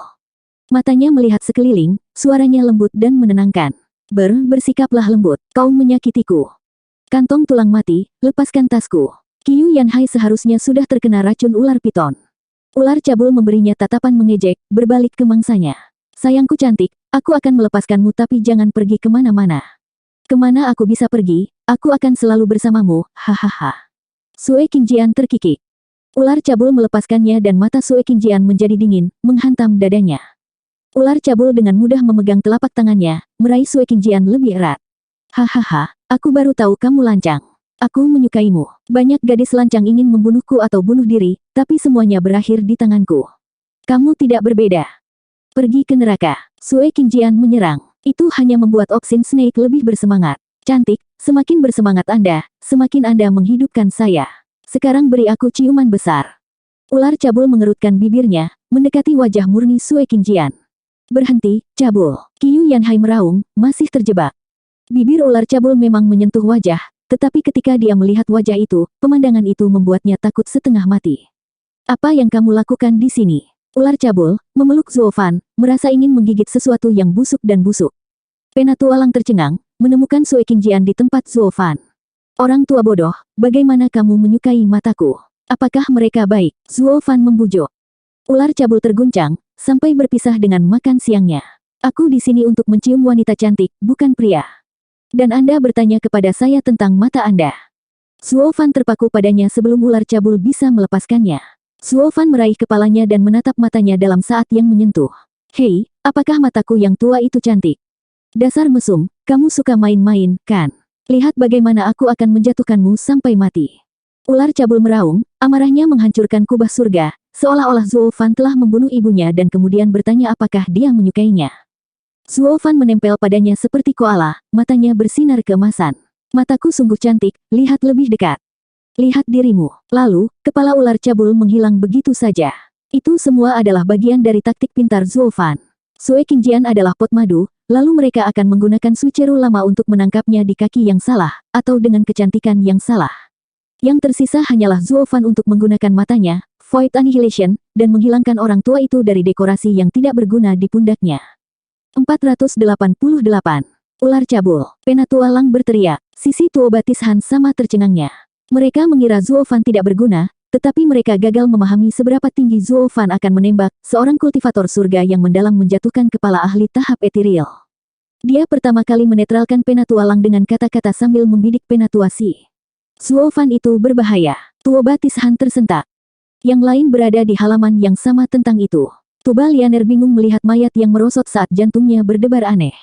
Matanya melihat sekeliling, suaranya lembut dan menenangkan. Bersikaplah lembut, kau menyakitiku. Kantong tulang mati, lepaskan tasku. Qiu Yanhai seharusnya sudah terkena racun ular piton. Ular cabul memberinya tatapan mengejek, berbalik ke mangsanya. Sayangku cantik, aku akan melepaskanmu tapi jangan pergi kemana-mana. Kemana aku bisa pergi, aku akan selalu bersamamu, hahaha. Sue Qingjian terkikik. Ular cabul melepaskannya dan mata Sue Qingjian menjadi dingin, menghantam dadanya. Ular cabul dengan mudah memegang telapak tangannya, meraih Sue Qingjian lebih erat. Hahaha, aku baru tahu kamu lancang. Aku menyukaimu. Banyak gadis lancang ingin membunuhku atau bunuh diri, tapi semuanya berakhir di tanganku. Kamu tidak berbeda. Pergi ke neraka. Sue Qingjian menyerang. Itu hanya membuat Oxin Snake lebih bersemangat. Cantik, semakin bersemangat Anda, semakin Anda menghidupkan saya. Sekarang beri aku ciuman besar. Ular cabul mengerutkan bibirnya, mendekati wajah murni Sue Qingjian. Berhenti, cabul. Qiu Yanhai meraung, masih terjebak. Bibir ular cabul memang menyentuh wajah, tetapi ketika dia melihat wajah itu, pemandangan itu membuatnya takut setengah mati. Apa yang kamu lakukan di sini? Ular cabul, memeluk Zuo Fan, merasa ingin menggigit sesuatu yang busuk dan busuk. Penatua Lang tercengang, menemukan Sue Qingjian di tempat Zuo Fan. Orang tua bodoh, bagaimana kamu menyukai mataku? Apakah mereka baik? Zuo Fan membujuk. Ular cabul terguncang, sampai berpisah dengan makan siangnya. Aku di sini untuk mencium wanita cantik, bukan pria. Dan Anda bertanya kepada saya tentang mata Anda. Zuo Fan terpaku padanya sebelum ular cabul bisa melepaskannya. Zuo Fan meraih kepalanya dan menatap matanya dalam saat yang menyentuh. Hei, apakah mataku yang tua itu cantik? Dasar mesum, kamu suka main-main, kan? Lihat bagaimana aku akan menjatuhkanmu sampai mati. Ular cabul meraung, amarahnya menghancurkan kubah surga, seolah-olah Zuo Fan telah membunuh ibunya dan kemudian bertanya apakah dia menyukainya. Zuo Fan menempel padanya seperti koala, matanya bersinar keemasan. Mataku sungguh cantik, lihat lebih dekat. Lihat dirimu. Lalu, kepala ular cabul menghilang begitu saja. Itu semua adalah bagian dari taktik pintar Zuo Fan. Sue Qingjian adalah pot madu, lalu mereka akan menggunakan switcheroo lama untuk menangkapnya di kaki yang salah, atau dengan kecantikan yang salah. Yang tersisa hanyalah Zuo Fan untuk menggunakan matanya, Void Annihilation, dan menghilangkan orang tua itu dari dekorasi yang tidak berguna di pundaknya. 488. Ular cabul. Penatua Lang berteriak. Sisi Tuo Batis Han sama tercengangnya. Mereka mengira Zuo Fan tidak berguna, tetapi mereka gagal memahami seberapa tinggi Zuo Fan akan menembak, seorang kultivator surga yang mendalam menjatuhkan kepala ahli tahap etiril. Dia pertama kali menetralkan Penatua Lang dengan kata-kata sambil membidik Penatua Si. Zuo Fan itu berbahaya. Tuo Batis Han tersentak. Yang lain berada di halaman yang sama tentang itu. Tuba Lianer bingung melihat mayat yang merosot saat jantungnya berdebar aneh.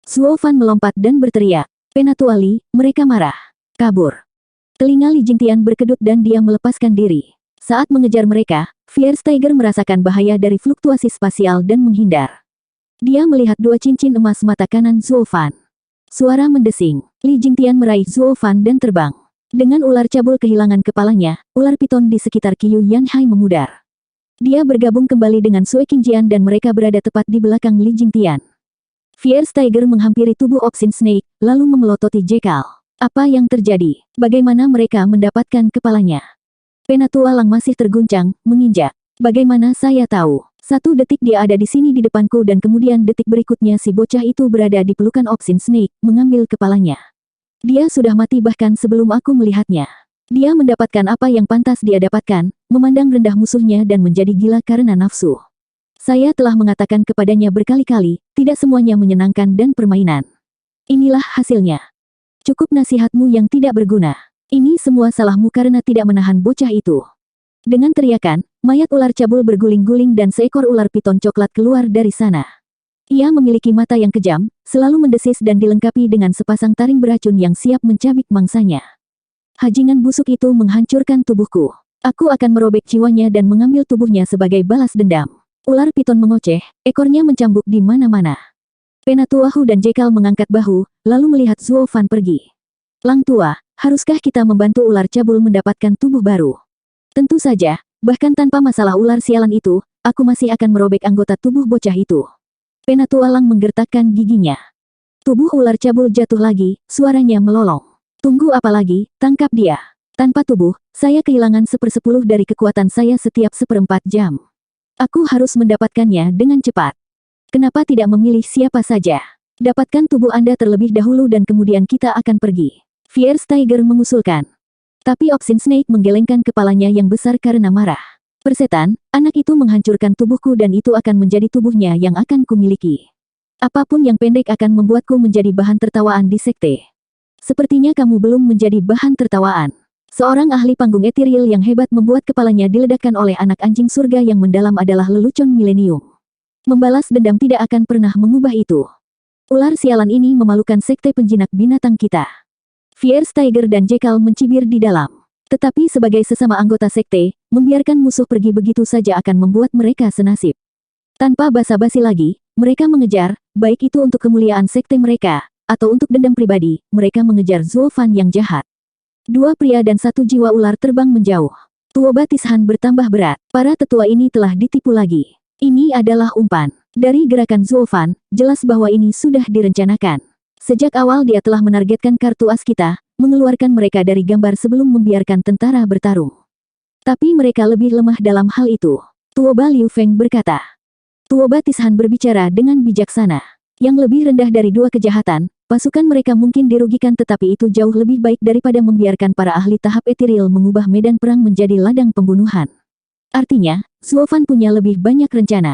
Zuo Fan melompat dan berteriak. Penatua Li, mereka marah. Kabur. Telinga Li Jingtian berkedut dan dia melepaskan diri. Saat mengejar mereka, Fierce Tiger merasakan bahaya dari fluktuasi spasial dan menghindar. Dia melihat dua cincin emas mata kanan Zuo Fan. Suara mendesing. Li Jingtian meraih Zuo Fan dan terbang. Dengan ular cabul kehilangan kepalanya, ular piton di sekitar Qiu Yanhai memudar. Dia bergabung kembali dengan Sue Qingjian dan mereka berada tepat di belakang Li Jingtian. Fierce Tiger menghampiri tubuh Oxin Snake, lalu memelototi Jekyll. Apa yang terjadi? Bagaimana mereka mendapatkan kepalanya? Penatua Lang masih terguncang, menginjak. Bagaimana saya tahu? 1 detik dia ada di sini di depanku dan kemudian detik berikutnya si bocah itu berada di pelukan Oxin Snake, mengambil kepalanya. Dia sudah mati bahkan sebelum aku melihatnya. Dia mendapatkan apa yang pantas dia dapatkan, memandang rendah musuhnya dan menjadi gila karena nafsu. Saya telah mengatakan kepadanya berkali-kali, tidak semuanya menyenangkan dan permainan. Inilah hasilnya. Cukup nasihatmu yang tidak berguna. Ini semua salahmu karena tidak menahan bocah itu. Dengan teriakan, mayat ular cabul berguling-guling dan seekor ular piton coklat keluar dari sana. Ia memiliki mata yang kejam, selalu mendesis dan dilengkapi dengan sepasang taring beracun yang siap mencabik mangsanya. Hajingan busuk itu menghancurkan tubuhku. Aku akan merobek jiwanya dan mengambil tubuhnya sebagai balas dendam. Ular piton mengoceh, ekornya mencambuk di mana-mana. Penatua Hu dan Jekyll mengangkat bahu, lalu melihat Zuo Fan pergi. Lang tua, haruskah kita membantu ular cabul mendapatkan tubuh baru? Tentu saja, bahkan tanpa masalah ular sialan itu, aku masih akan merobek anggota tubuh bocah itu. Petualang menggertakkan giginya. Tubuh ular cabul jatuh lagi, suaranya melolong. Tunggu apa lagi, tangkap dia. Tanpa tubuh, saya kehilangan 1/10 dari kekuatan saya setiap 1/4 jam. Aku harus mendapatkannya dengan cepat. Kenapa tidak memilih siapa saja? Dapatkan tubuh Anda terlebih dahulu dan kemudian kita akan pergi. Fiersteiger mengusulkan. Tapi Oxin Snake menggelengkan kepalanya yang besar karena marah. Persetan, anak itu menghancurkan tubuhku dan itu akan menjadi tubuhnya yang akan kumiliki. Apapun yang pendek akan membuatku menjadi bahan tertawaan di sekte. Sepertinya kamu belum menjadi bahan tertawaan. Seorang ahli panggung etiril yang hebat membuat kepalanya diledakkan oleh anak anjing surga yang mendalam adalah lelucon milenium. Membalas dendam tidak akan pernah mengubah itu. Ular sialan ini memalukan sekte penjinak binatang kita. Fiersteiger dan Jekyll mencibir di dalam. Tetapi sebagai sesama anggota sekte, membiarkan musuh pergi begitu saja akan membuat mereka senasib. Tanpa basa-basi lagi, mereka mengejar, baik itu untuk kemuliaan sekte mereka, atau untuk dendam pribadi, mereka mengejar Zuo Fan yang jahat. 2 pria dan 1 jiwa ular terbang menjauh. Tuoba Tishan bertambah berat. Para tetua ini telah ditipu lagi. Ini adalah umpan. Dari gerakan Zuo Fan, jelas bahwa ini sudah direncanakan. Sejak awal dia telah menargetkan kartu as kita, mengeluarkan mereka dari gambar sebelum membiarkan tentara bertarung. Tapi mereka lebih lemah dalam hal itu. Tuoba Liu Feng berkata. Tuoba Tishan berbicara dengan bijaksana. Yang lebih rendah dari 2 kejahatan, pasukan mereka mungkin dirugikan tetapi itu jauh lebih baik daripada membiarkan para ahli tahap etiril mengubah medan perang menjadi ladang pembunuhan. Artinya, Zuo Fan punya lebih banyak rencana.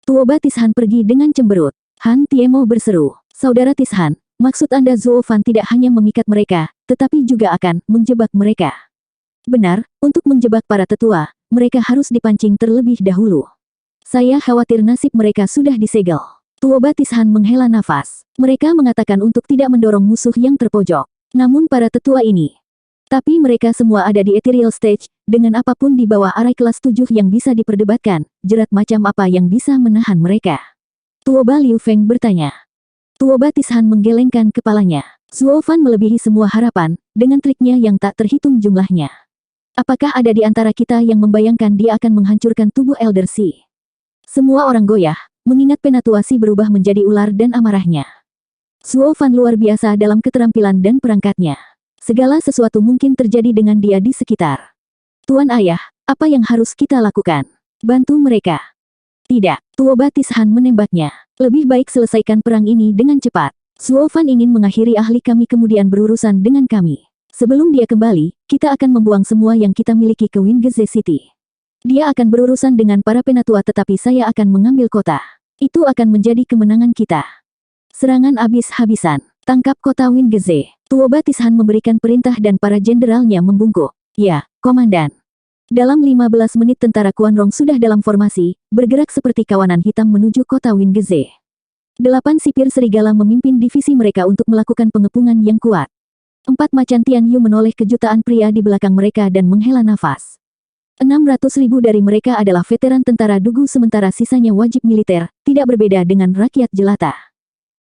Tuoba Tishan pergi dengan cemberut. Han Tiemo berseru, Saudara Tishan, maksud Anda Zuo Fan tidak hanya memikat mereka, tetapi juga akan menjebak mereka. Benar, untuk menjebak para tetua, mereka harus dipancing terlebih dahulu. Saya khawatir nasib mereka sudah disegel. Tuoba Tishan menghela nafas. Mereka mengatakan untuk tidak mendorong musuh yang terpojok. Namun para tetua ini. Tapi mereka semua ada di ethereal stage, dengan apapun di bawah arai kelas 7 yang bisa diperdebatkan, jerat macam apa yang bisa menahan mereka. Tuoba Liu Feng bertanya. Tuoba Tishan menggelengkan kepalanya. Zuo Fan melebihi semua harapan, dengan triknya yang tak terhitung jumlahnya. Apakah ada di antara kita yang membayangkan dia akan menghancurkan tubuh Elder Sea? Semua orang goyah, mengingat Penatua Si berubah menjadi ular dan amarahnya. Zuo Fan luar biasa dalam keterampilan dan perangkatnya. Segala sesuatu mungkin terjadi dengan dia di sekitar. Tuan Ayah, apa yang harus kita lakukan? Bantu mereka. Tidak, Tuoba Tishan menembaknya. Lebih baik selesaikan perang ini dengan cepat. Zuo Fan ingin mengakhiri ahli kami kemudian berurusan dengan kami. Sebelum dia kembali, kita akan membuang semua yang kita miliki ke Wingeze City. Dia akan berurusan dengan para penatua tetapi saya akan mengambil kota. Itu akan menjadi kemenangan kita. Serangan habis-habisan. Tangkap kota Wingeze. Tuoba Tishan memberikan perintah dan para jenderalnya membungkuk. Ya, Komandan. Dalam 15 menit tentara Quanrong sudah dalam formasi, bergerak seperti kawanan hitam menuju kota Wingeze. 8 sipir serigala memimpin divisi mereka untuk melakukan pengepungan yang kuat. 4 macan Tian Yu menoleh kejutaan pria di belakang mereka dan menghela nafas. 600.000 dari mereka adalah veteran tentara Dugu sementara sisanya wajib militer, tidak berbeda dengan rakyat jelata.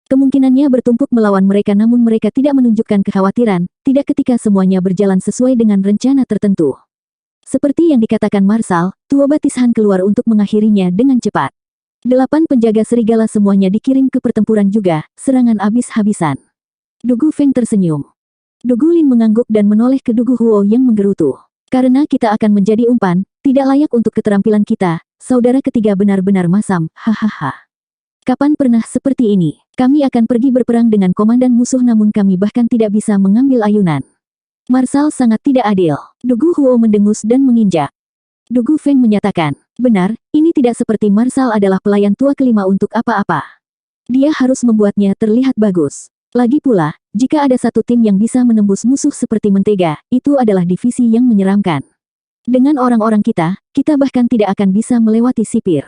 Kemungkinannya bertumpuk melawan mereka namun mereka tidak menunjukkan kekhawatiran, tidak ketika semuanya berjalan sesuai dengan rencana tertentu. Seperti yang dikatakan Marshal, Tuoba Tishan keluar untuk mengakhirinya dengan cepat. 8 penjaga serigala semuanya dikirim ke pertempuran juga, serangan habis-habisan. Dugu Feng tersenyum. Dugu Lin mengangguk dan menoleh ke Dugu Huo yang menggerutu. Karena kita akan menjadi umpan, tidak layak untuk keterampilan kita, saudara ketiga benar-benar masam, hahaha. Kapan pernah seperti ini? Kami akan pergi berperang dengan komandan musuh namun kami bahkan tidak bisa mengambil ayunan. Marshal sangat tidak adil. Dugu Huo mendengus dan menginjak. Dugu Feng menyatakan, benar, ini tidak seperti Marshal adalah pelayan tua kelima untuk apa-apa. Dia harus membuatnya terlihat bagus. Lagi pula, jika ada satu tim yang bisa menembus musuh seperti mentega, itu adalah divisi yang menyeramkan. Dengan orang-orang kita bahkan tidak akan bisa melewati sipir.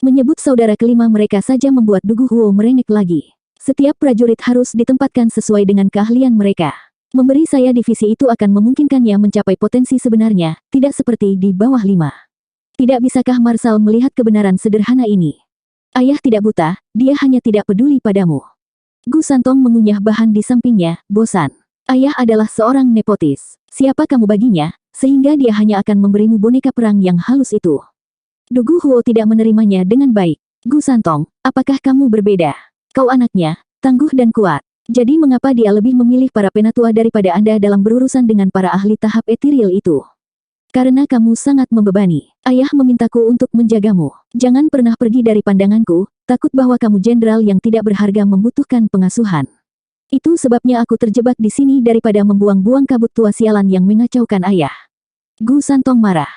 Menyebut saudara kelima mereka saja membuat Dugu Huo merengek lagi. Setiap prajurit harus ditempatkan sesuai dengan keahlian mereka. Memberi saya divisi itu akan memungkinkannya mencapai potensi sebenarnya, tidak seperti di bawah 5. Tidak bisakah Marshal melihat kebenaran sederhana ini? Ayah tidak buta, dia hanya tidak peduli padamu. Gu Santong mengunyah bahan di sampingnya, bosan. Ayah adalah seorang nepotis. Siapa kamu baginya, sehingga dia hanya akan memberimu boneka perang yang halus itu? Dugu Huo tidak menerimanya dengan baik. Gu Santong, apakah kamu berbeda? Kau anaknya, tangguh dan kuat. Jadi mengapa dia lebih memilih para penatua daripada Anda dalam berurusan dengan para ahli tahap etiril itu? Karena kamu sangat membebani. Ayah memintaku untuk menjagamu. Jangan pernah pergi dari pandanganku, takut bahwa kamu jenderal yang tidak berharga membutuhkan pengasuhan. Itu sebabnya aku terjebak di sini daripada membuang-buang kabut tua sialan yang mengacaukan ayah. Gu Santong marah.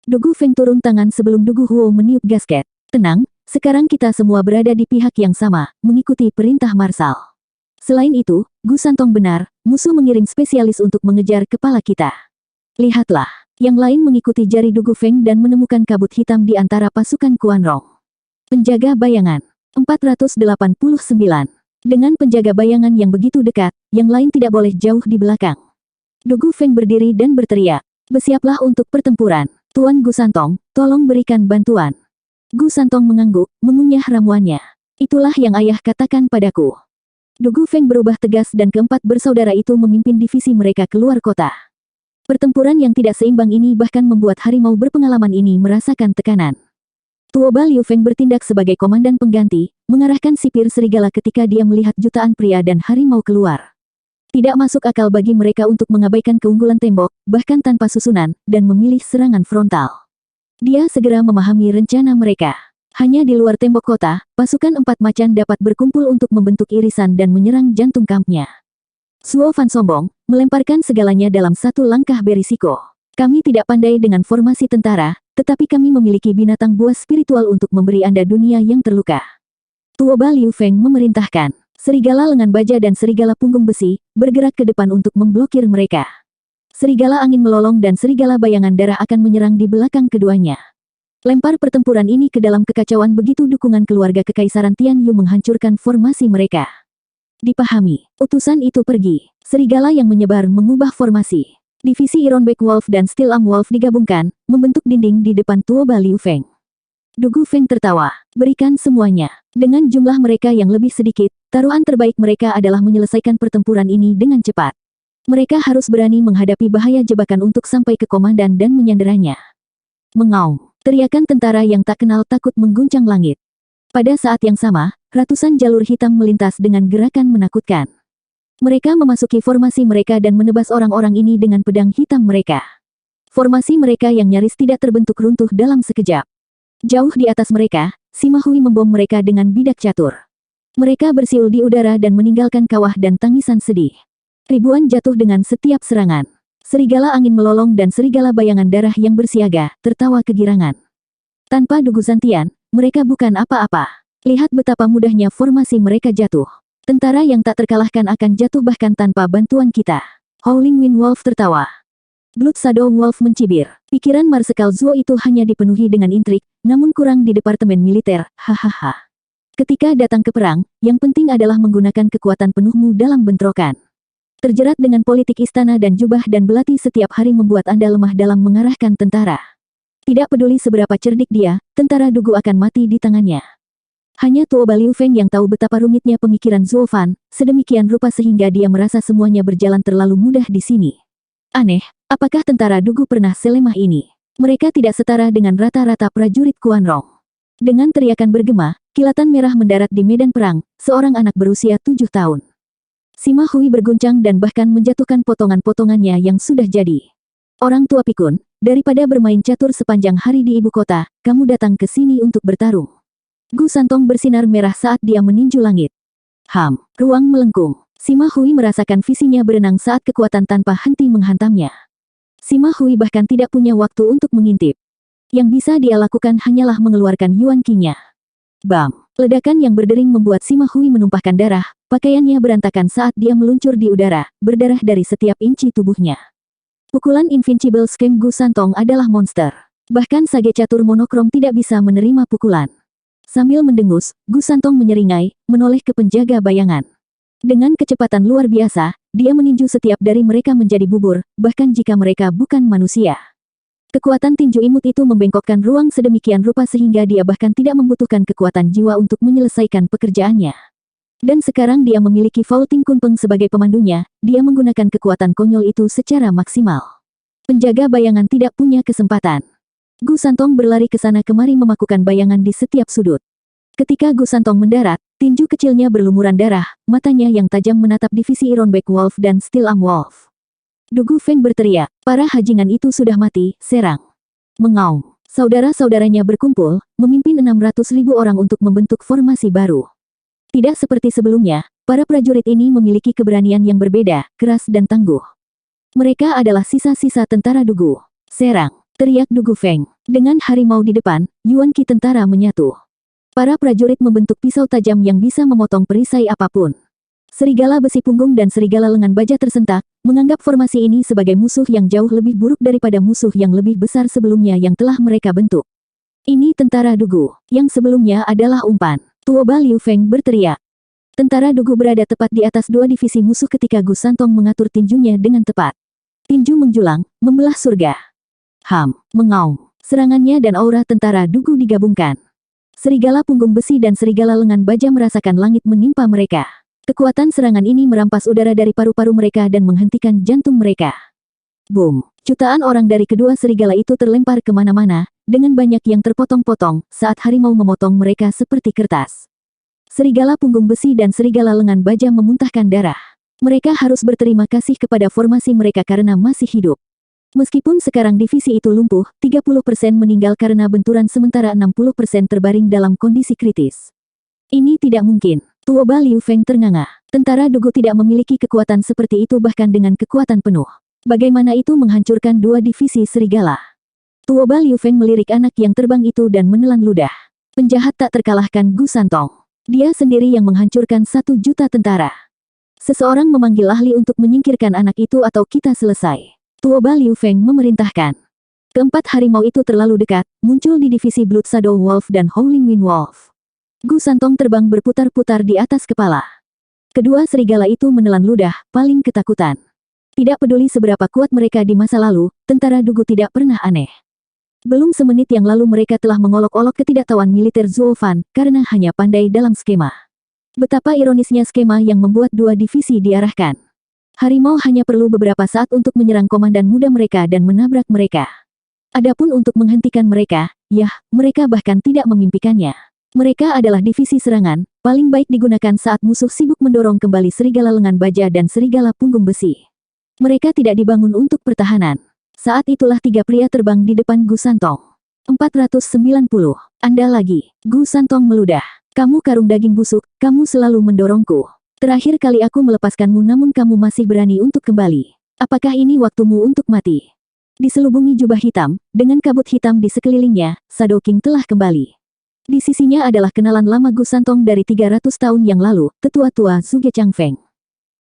Dugu Feng turun tangan sebelum Dugu Huo meniup gasket. Tenang, sekarang kita semua berada di pihak yang sama, mengikuti perintah Marsal. Selain itu, Gu Santong benar, musuh mengirim spesialis untuk mengejar kepala kita. Lihatlah, yang lain mengikuti jari Dugu Feng dan menemukan kabut hitam di antara pasukan Kuan Rong. Penjaga bayangan 489. Dengan penjaga bayangan yang begitu dekat, yang lain tidak boleh jauh di belakang. Dugu Feng berdiri dan berteriak, "Bersiaplah untuk pertempuran. Tuan Gu Santong, tolong berikan bantuan." Gu Santong mengangguk, mengunyah ramuannya. Itulah yang ayah katakan padaku. Dugu Feng berubah tegas dan keempat bersaudara itu memimpin divisi mereka keluar kota. Pertempuran yang tidak seimbang ini bahkan membuat harimau berpengalaman ini merasakan tekanan. Tuoba Liu Feng bertindak sebagai komandan pengganti, mengarahkan sipir serigala ketika dia melihat jutaan pria dan harimau keluar. Tidak masuk akal bagi mereka untuk mengabaikan keunggulan tembok, bahkan tanpa susunan, dan memilih serangan frontal. Dia segera memahami rencana mereka. Hanya di luar tembok kota, pasukan 4 macan dapat berkumpul untuk membentuk irisan dan menyerang jantung kampnya. Suo Fan sombong, melemparkan segalanya dalam satu langkah berisiko. Kami tidak pandai dengan formasi tentara, tetapi kami memiliki binatang buas spiritual untuk memberi Anda dunia yang terluka. Tuoba Liu Feng memerintahkan. Serigala lengan baja dan serigala punggung besi, bergerak ke depan untuk memblokir mereka. Serigala angin melolong dan serigala bayangan darah akan menyerang di belakang keduanya. Lempar pertempuran ini ke dalam kekacauan begitu dukungan keluarga Kekaisaran Tian Yu menghancurkan formasi mereka. Dipahami, utusan itu pergi. Serigala yang menyebar mengubah formasi. Divisi Ironback Wolf dan Steel Arm Wolf digabungkan, membentuk dinding di depan Tuoba Liu Feng. Dugu Feng tertawa. Berikan semuanya. Dengan jumlah mereka yang lebih sedikit, taruhan terbaik mereka adalah menyelesaikan pertempuran ini dengan cepat. Mereka harus berani menghadapi bahaya jebakan untuk sampai ke komandan dan menyanderanya. Mengaum. Teriakan tentara yang tak kenal takut mengguncang langit. Pada saat yang sama, ratusan jalur hitam melintas dengan gerakan menakutkan. Mereka memasuki formasi mereka dan menebas orang-orang ini dengan pedang hitam mereka. Formasi mereka yang nyaris tidak terbentuk runtuh dalam sekejap. Jauh di atas mereka, Sima Hui membom mereka dengan bidak catur. Mereka bersiul di udara dan meninggalkan kawah dan tangisan sedih. Ribuan jatuh dengan setiap serangan. Serigala angin melolong dan serigala bayangan darah yang bersiaga, tertawa kegirangan. Tanpa Dugu Zantian, mereka bukan apa-apa. Lihat betapa mudahnya formasi mereka jatuh. Tentara yang tak terkalahkan akan jatuh bahkan tanpa bantuan kita. Howling Wind Wolf tertawa. Blood Shadow Wolf mencibir. Pikiran Marsekal Zuo itu hanya dipenuhi dengan intrik, namun kurang di departemen militer, hahaha. Ketika datang ke perang, yang penting adalah menggunakan kekuatan penuhmu dalam bentrokan. Terjerat dengan politik istana dan jubah dan belati setiap hari membuat Anda lemah dalam mengarahkan tentara. Tidak peduli seberapa cerdik dia, tentara Dugu akan mati di tangannya. Hanya Tuoba Liu Feng yang tahu betapa rumitnya pemikiran Zuo Fan, sedemikian rupa sehingga dia merasa semuanya berjalan terlalu mudah di sini. Aneh, apakah tentara Dugu pernah selemah ini? Mereka tidak setara dengan rata-rata prajurit Kuan Rong. Dengan teriakan bergema, kilatan merah mendarat di medan perang, seorang anak berusia 7 tahun. Sima Hui berguncang dan bahkan menjatuhkan potongan-potongannya yang sudah jadi. Orang tua pikun, daripada bermain catur sepanjang hari di ibu kota, kamu datang ke sini untuk bertarung. Gu Santong bersinar merah saat dia meninju langit. Ruang melengkung. Sima Hui merasakan visinya berenang saat kekuatan tanpa henti menghantamnya. Sima Hui bahkan tidak punya waktu untuk mengintip. Yang bisa dia lakukan hanyalah mengeluarkan Yuan Qi-nya. Bam! Ledakan yang berdering membuat Sima Hui menumpahkan darah, pakaiannya berantakan saat dia meluncur di udara, berdarah dari setiap inci tubuhnya. Pukulan Invincible Scam Gu Santong adalah monster. Bahkan sage catur monokrom tidak bisa menerima pukulan. Sambil mendengus, Gu Santong menyeringai, menoleh ke penjaga bayangan. Dengan kecepatan luar biasa, dia meninju setiap dari mereka menjadi bubur, bahkan jika mereka bukan manusia. Kekuatan tinju imut itu membengkokkan ruang sedemikian rupa sehingga dia bahkan tidak membutuhkan kekuatan jiwa untuk menyelesaikan pekerjaannya. Dan sekarang dia memiliki Faulting Kunpeng sebagai pemandunya, dia menggunakan kekuatan konyol itu secara maksimal. Penjaga bayangan tidak punya kesempatan. Gu Santong berlari ke sana kemari memakukan bayangan di setiap sudut. Ketika Gu Santong mendarat, tinju kecilnya berlumuran darah, matanya yang tajam menatap divisi Ironback Wolf dan Steel Arm Wolf. Dugu Feng berteriak, para hajingan itu sudah mati, serang. Mengaum. Saudara-saudaranya berkumpul, memimpin 600.000 orang untuk membentuk formasi baru. Tidak seperti sebelumnya, para prajurit ini memiliki keberanian yang berbeda, keras dan tangguh. Mereka adalah sisa-sisa tentara Dugu. Serang, teriak Dugu Feng. Dengan harimau di depan, Yuan Qi tentara menyatu. Para prajurit membentuk pisau tajam yang bisa memotong perisai apapun. Serigala besi punggung dan serigala lengan baja tersentak, menganggap formasi ini sebagai musuh yang jauh lebih buruk daripada musuh yang lebih besar sebelumnya yang telah mereka bentuk. Ini tentara Dugu, yang sebelumnya adalah umpan. Tuoba Liu Feng berteriak. Tentara Dugu berada tepat di atas dua divisi musuh ketika Gu Santong mengatur tinjunya dengan tepat. Tinju menjulang, membelah surga. Mengaum. Serangannya dan aura tentara Dugu digabungkan. Serigala punggung besi dan serigala lengan baja merasakan langit menimpa mereka. Kekuatan serangan ini merampas udara dari paru-paru mereka dan menghentikan jantung mereka. Boom! Jutaan orang dari kedua serigala itu terlempar kemana-mana, dengan banyak yang terpotong-potong, saat harimau memotong mereka seperti kertas. Serigala punggung besi dan serigala lengan baja memuntahkan darah. Mereka harus berterima kasih kepada formasi mereka karena masih hidup. Meskipun sekarang divisi itu lumpuh, 30% meninggal karena benturan sementara 60% terbaring dalam kondisi kritis. Ini tidak mungkin. Tuoba Liu Feng ternganga. Tentara Dugu tidak memiliki kekuatan seperti itu bahkan dengan kekuatan penuh. Bagaimana itu menghancurkan dua divisi serigala? Tuoba Liu Feng melirik anak yang terbang itu dan menelan ludah. Penjahat tak terkalahkan Gu Santong. Dia sendiri yang menghancurkan 1 juta tentara. Seseorang memanggil ahli untuk menyingkirkan anak itu atau kita selesai. Tuoba Liu Feng memerintahkan. Keempat harimau itu terlalu dekat, muncul di divisi Blood Shadow Wolf dan Howling Wind Wolf. Gu Santong terbang berputar-putar di atas kepala. Kedua serigala itu menelan ludah, paling ketakutan. Tidak peduli seberapa kuat mereka di masa lalu, tentara Dugu tidak pernah aneh. Belum semenit yang lalu mereka telah mengolok-olok ketidaktahuan militer Zuo Fan, karena hanya pandai dalam skema. Betapa ironisnya skema yang membuat dua divisi diarahkan. Harimau hanya perlu beberapa saat untuk menyerang komandan muda mereka dan menabrak mereka. Adapun untuk menghentikan mereka, mereka bahkan tidak memimpikannya. Mereka adalah divisi serangan, paling baik digunakan saat musuh sibuk mendorong kembali serigala lengan baja dan serigala punggung besi. Mereka tidak dibangun untuk pertahanan. Saat itulah 3 pria terbang di depan Gu Santong. 490. Anda lagi. Gu Santong meludah. Kamu karung daging busuk, kamu selalu mendorongku. Terakhir kali aku melepaskanmu namun kamu masih berani untuk kembali. Apakah ini waktumu untuk mati? Diselubungi jubah hitam, dengan kabut hitam di sekelilingnya, Shadow King telah kembali. Di sisinya adalah kenalan lama Gu Santong dari 300 tahun yang lalu, tetua-tua Zhuge Changfeng.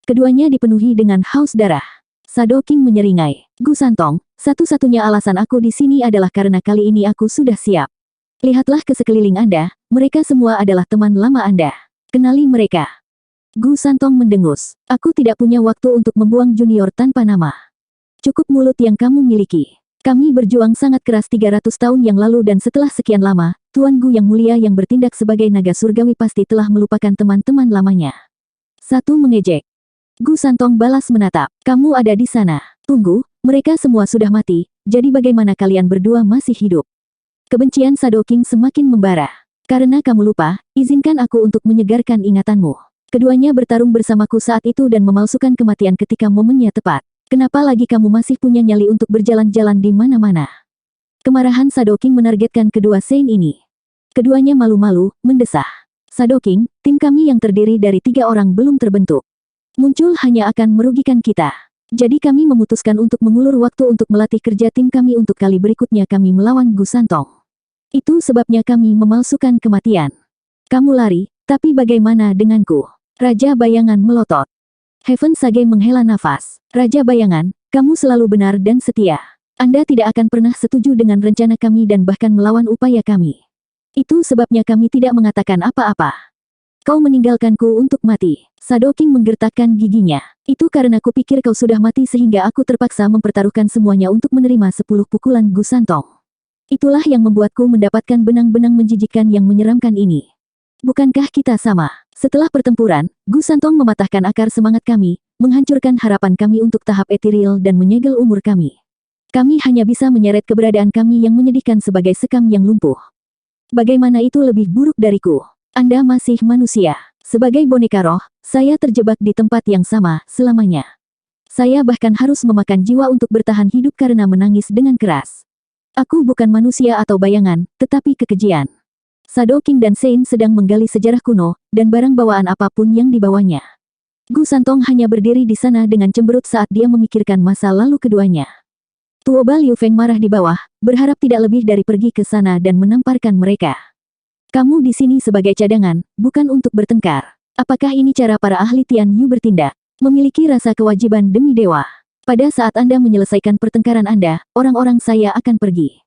Keduanya dipenuhi dengan haus darah. Shadow King menyeringai. Gu Santong, satu-satunya alasan aku di sini adalah karena kali ini aku sudah siap. Lihatlah ke sekeliling Anda, mereka semua adalah teman lama Anda. Kenali mereka. Gu Santong mendengus. Aku tidak punya waktu untuk membuang junior tanpa nama. Cukup mulut yang kamu miliki. Kami berjuang sangat keras 300 tahun yang lalu dan setelah sekian lama, Tuan Gu yang mulia yang bertindak sebagai naga surgawi pasti telah melupakan teman-teman lamanya. Satu mengejek. Gu Santong balas menatap. Kamu ada di sana. Tunggu, mereka semua sudah mati, jadi bagaimana kalian berdua masih hidup? Kebencian Shadow King semakin membara. Karena kamu lupa, izinkan aku untuk menyegarkan ingatanmu. Keduanya bertarung bersamaku saat itu dan memalsukan kematian ketika momennya tepat. Kenapa lagi kamu masih punya nyali untuk berjalan-jalan di mana-mana? Kemarahan Shadow King menargetkan kedua Saint ini. Keduanya malu-malu, mendesah. Shadow King, tim kami yang terdiri dari 3 orang belum terbentuk. Muncul hanya akan merugikan kita. Jadi kami memutuskan untuk mengulur waktu untuk melatih kerja tim kami untuk kali berikutnya kami melawan Gu Santong. Itu sebabnya kami memalsukan kematian. Kamu lari, tapi bagaimana denganku? Raja Bayangan melotot. Heaven Sage menghela nafas. Raja Bayangan, kamu selalu benar dan setia. Anda tidak akan pernah setuju dengan rencana kami dan bahkan melawan upaya kami. Itu sebabnya kami tidak mengatakan apa-apa. Kau meninggalkanku untuk mati. Shadow King menggertakkan giginya. Itu karena kupikir kau sudah mati sehingga aku terpaksa mempertaruhkan semuanya untuk menerima 10 pukulan Gu Santong. Itulah yang membuatku mendapatkan benang-benang menjijikkan yang menyeramkan ini. Bukankah kita sama? Setelah pertempuran, Gu Santong mematahkan akar semangat kami, menghancurkan harapan kami untuk tahap ethereal dan menyegel umur kami. Kami hanya bisa menyeret keberadaan kami yang menyedihkan sebagai sekam yang lumpuh. Bagaimana itu lebih buruk dariku? Anda masih manusia. Sebagai boneka roh, saya terjebak di tempat yang sama selamanya. Saya bahkan harus memakan jiwa untuk bertahan hidup karena menangis dengan keras. Aku bukan manusia atau bayangan, tetapi kekejian. Shadow King dan Sein sedang menggali sejarah kuno, dan barang bawaan apapun yang dibawanya. Gu Santong hanya berdiri di sana dengan cemberut saat dia memikirkan masa lalu keduanya. Tuoba Liu Feng marah di bawah, berharap tidak lebih dari pergi ke sana dan menamparkan mereka. Kamu di sini sebagai cadangan, bukan untuk bertengkar. Apakah ini cara para ahli Tian Yu bertindak? Memiliki rasa kewajiban demi dewa. Pada saat Anda menyelesaikan pertengkaran Anda, orang-orang saya akan pergi.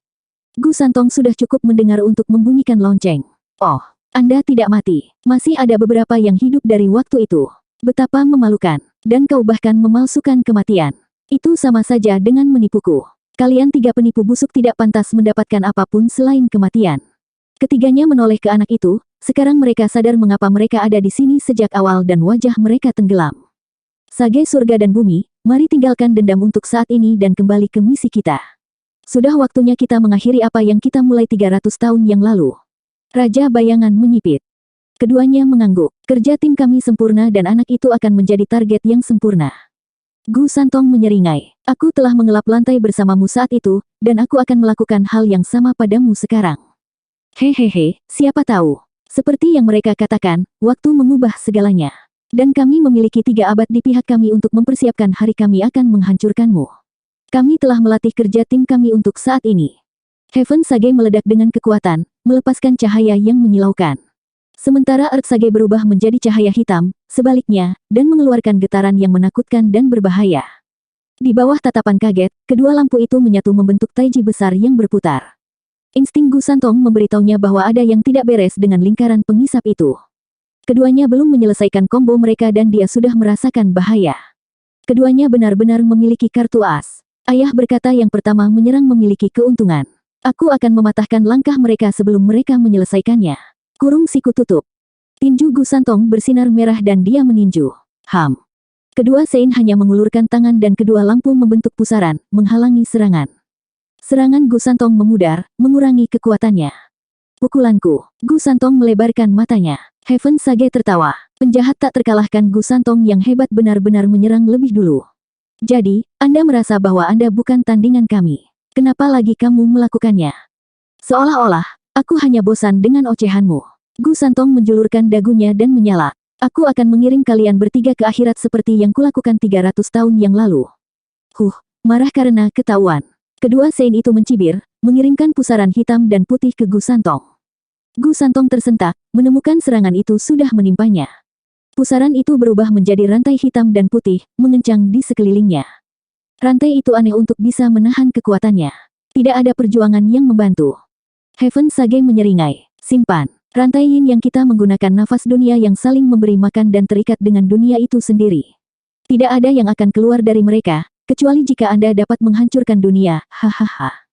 Gu Santong sudah cukup mendengar untuk membunyikan lonceng. Oh, Anda tidak mati. Masih ada beberapa yang hidup dari waktu itu. Betapa memalukan. Dan kau bahkan memalsukan kematian. Itu sama saja dengan menipuku. Kalian tiga penipu busuk tidak pantas mendapatkan apapun selain kematian. Ketiganya menoleh ke anak itu, sekarang mereka sadar mengapa mereka ada di sini sejak awal dan wajah mereka tenggelam. Sage surga dan bumi, mari tinggalkan dendam untuk saat ini dan kembali ke misi kita. Sudah waktunya kita mengakhiri apa yang kita mulai 300 tahun yang lalu. Raja Bayangan menyipit. Keduanya mengangguk. Kerja tim kami sempurna dan anak itu akan menjadi target yang sempurna. Gu Santong menyeringai. Aku telah mengelap lantai bersamamu saat itu, dan aku akan melakukan hal yang sama padamu sekarang. Hehehe, siapa tahu. Seperti yang mereka katakan, waktu mengubah segalanya. Dan kami memiliki 3 abad di pihak kami untuk mempersiapkan hari kami akan menghancurkanmu. Kami telah melatih kerja tim kami untuk saat ini. Heaven Sage meledak dengan kekuatan, melepaskan cahaya yang menyilaukan. Sementara Earth Sage berubah menjadi cahaya hitam, sebaliknya, dan mengeluarkan getaran yang menakutkan dan berbahaya. Di bawah tatapan kaget, kedua lampu itu menyatu membentuk taiji besar yang berputar. Insting Gu Santong memberitahunya bahwa ada yang tidak beres dengan lingkaran pengisap itu. Keduanya belum menyelesaikan combo mereka dan dia sudah merasakan bahaya. Keduanya benar-benar memiliki kartu as. Ayah berkata yang pertama menyerang memiliki keuntungan. Aku akan mematahkan langkah mereka sebelum mereka menyelesaikannya. Kurung siku tutup. Tinju Gu Santong bersinar merah dan dia meninju. Kedua Sein hanya mengulurkan tangan dan kedua lampu membentuk pusaran, menghalangi serangan. Serangan Gu Santong memudar, mengurangi kekuatannya. Pukulanku. Gu Santong melebarkan matanya. Heaven Sage tertawa. Penjahat tak terkalahkan Gu Santong yang hebat benar-benar menyerang lebih dulu. Jadi, Anda merasa bahwa Anda bukan tandingan kami. Kenapa lagi kamu melakukannya? Seolah-olah, aku hanya bosan dengan ocehanmu. Gu Santong menjulurkan dagunya dan menyala. Aku akan mengiring kalian bertiga ke akhirat seperti yang kulakukan 300 tahun yang lalu. Marah karena ketahuan. Kedua Sein itu mencibir, mengirimkan pusaran hitam dan putih ke Gu Santong. Gu Santong tersentak, menemukan serangan itu sudah menimpanya. Pusaran itu berubah menjadi rantai hitam dan putih, mengencang di sekelilingnya. Rantai itu aneh untuk bisa menahan kekuatannya. Tidak ada perjuangan yang membantu. Heaven Sage menyeringai. Simpan. Rantai yin yang kita menggunakan nafas dunia yang saling memberi makan dan terikat dengan dunia itu sendiri. Tidak ada yang akan keluar dari mereka, kecuali jika Anda dapat menghancurkan dunia, hahaha.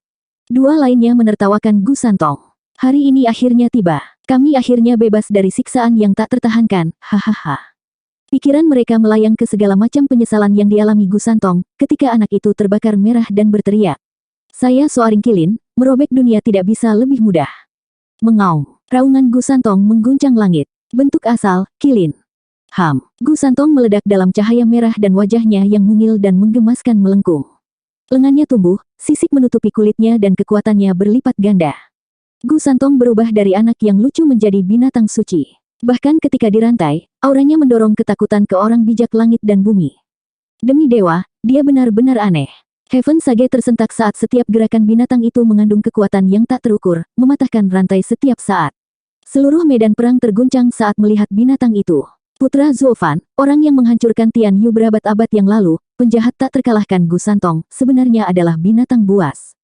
Dua lainnya menertawakan Gu Santong. Hari ini akhirnya tiba. Kami akhirnya bebas dari siksaan yang tak tertahankan, hahaha. Pikiran mereka melayang ke segala macam penyesalan yang dialami Gu Santong, ketika anak itu terbakar merah dan berteriak. Saya Soaring Kilin, merobek dunia tidak bisa lebih mudah. Mengaum. Raungan Gu Santong mengguncang langit. Bentuk asal, Kilin. Gu Santong meledak dalam cahaya merah dan wajahnya yang mungil dan menggemaskan melengkung. Lengannya tumbuh, sisik menutupi kulitnya dan kekuatannya berlipat ganda. Gu Santong berubah dari anak yang lucu menjadi binatang suci. Bahkan ketika dirantai, auranya mendorong ketakutan ke orang bijak langit dan bumi. Demi dewa, dia benar-benar aneh. Heaven Sage tersentak saat setiap gerakan binatang itu mengandung kekuatan yang tak terukur, mematahkan rantai setiap saat. Seluruh medan perang terguncang saat melihat binatang itu. Putra Zuofan, orang yang menghancurkan Tian Yu berabad-abad yang lalu, penjahat tak terkalahkan Gu Santong, sebenarnya adalah binatang buas.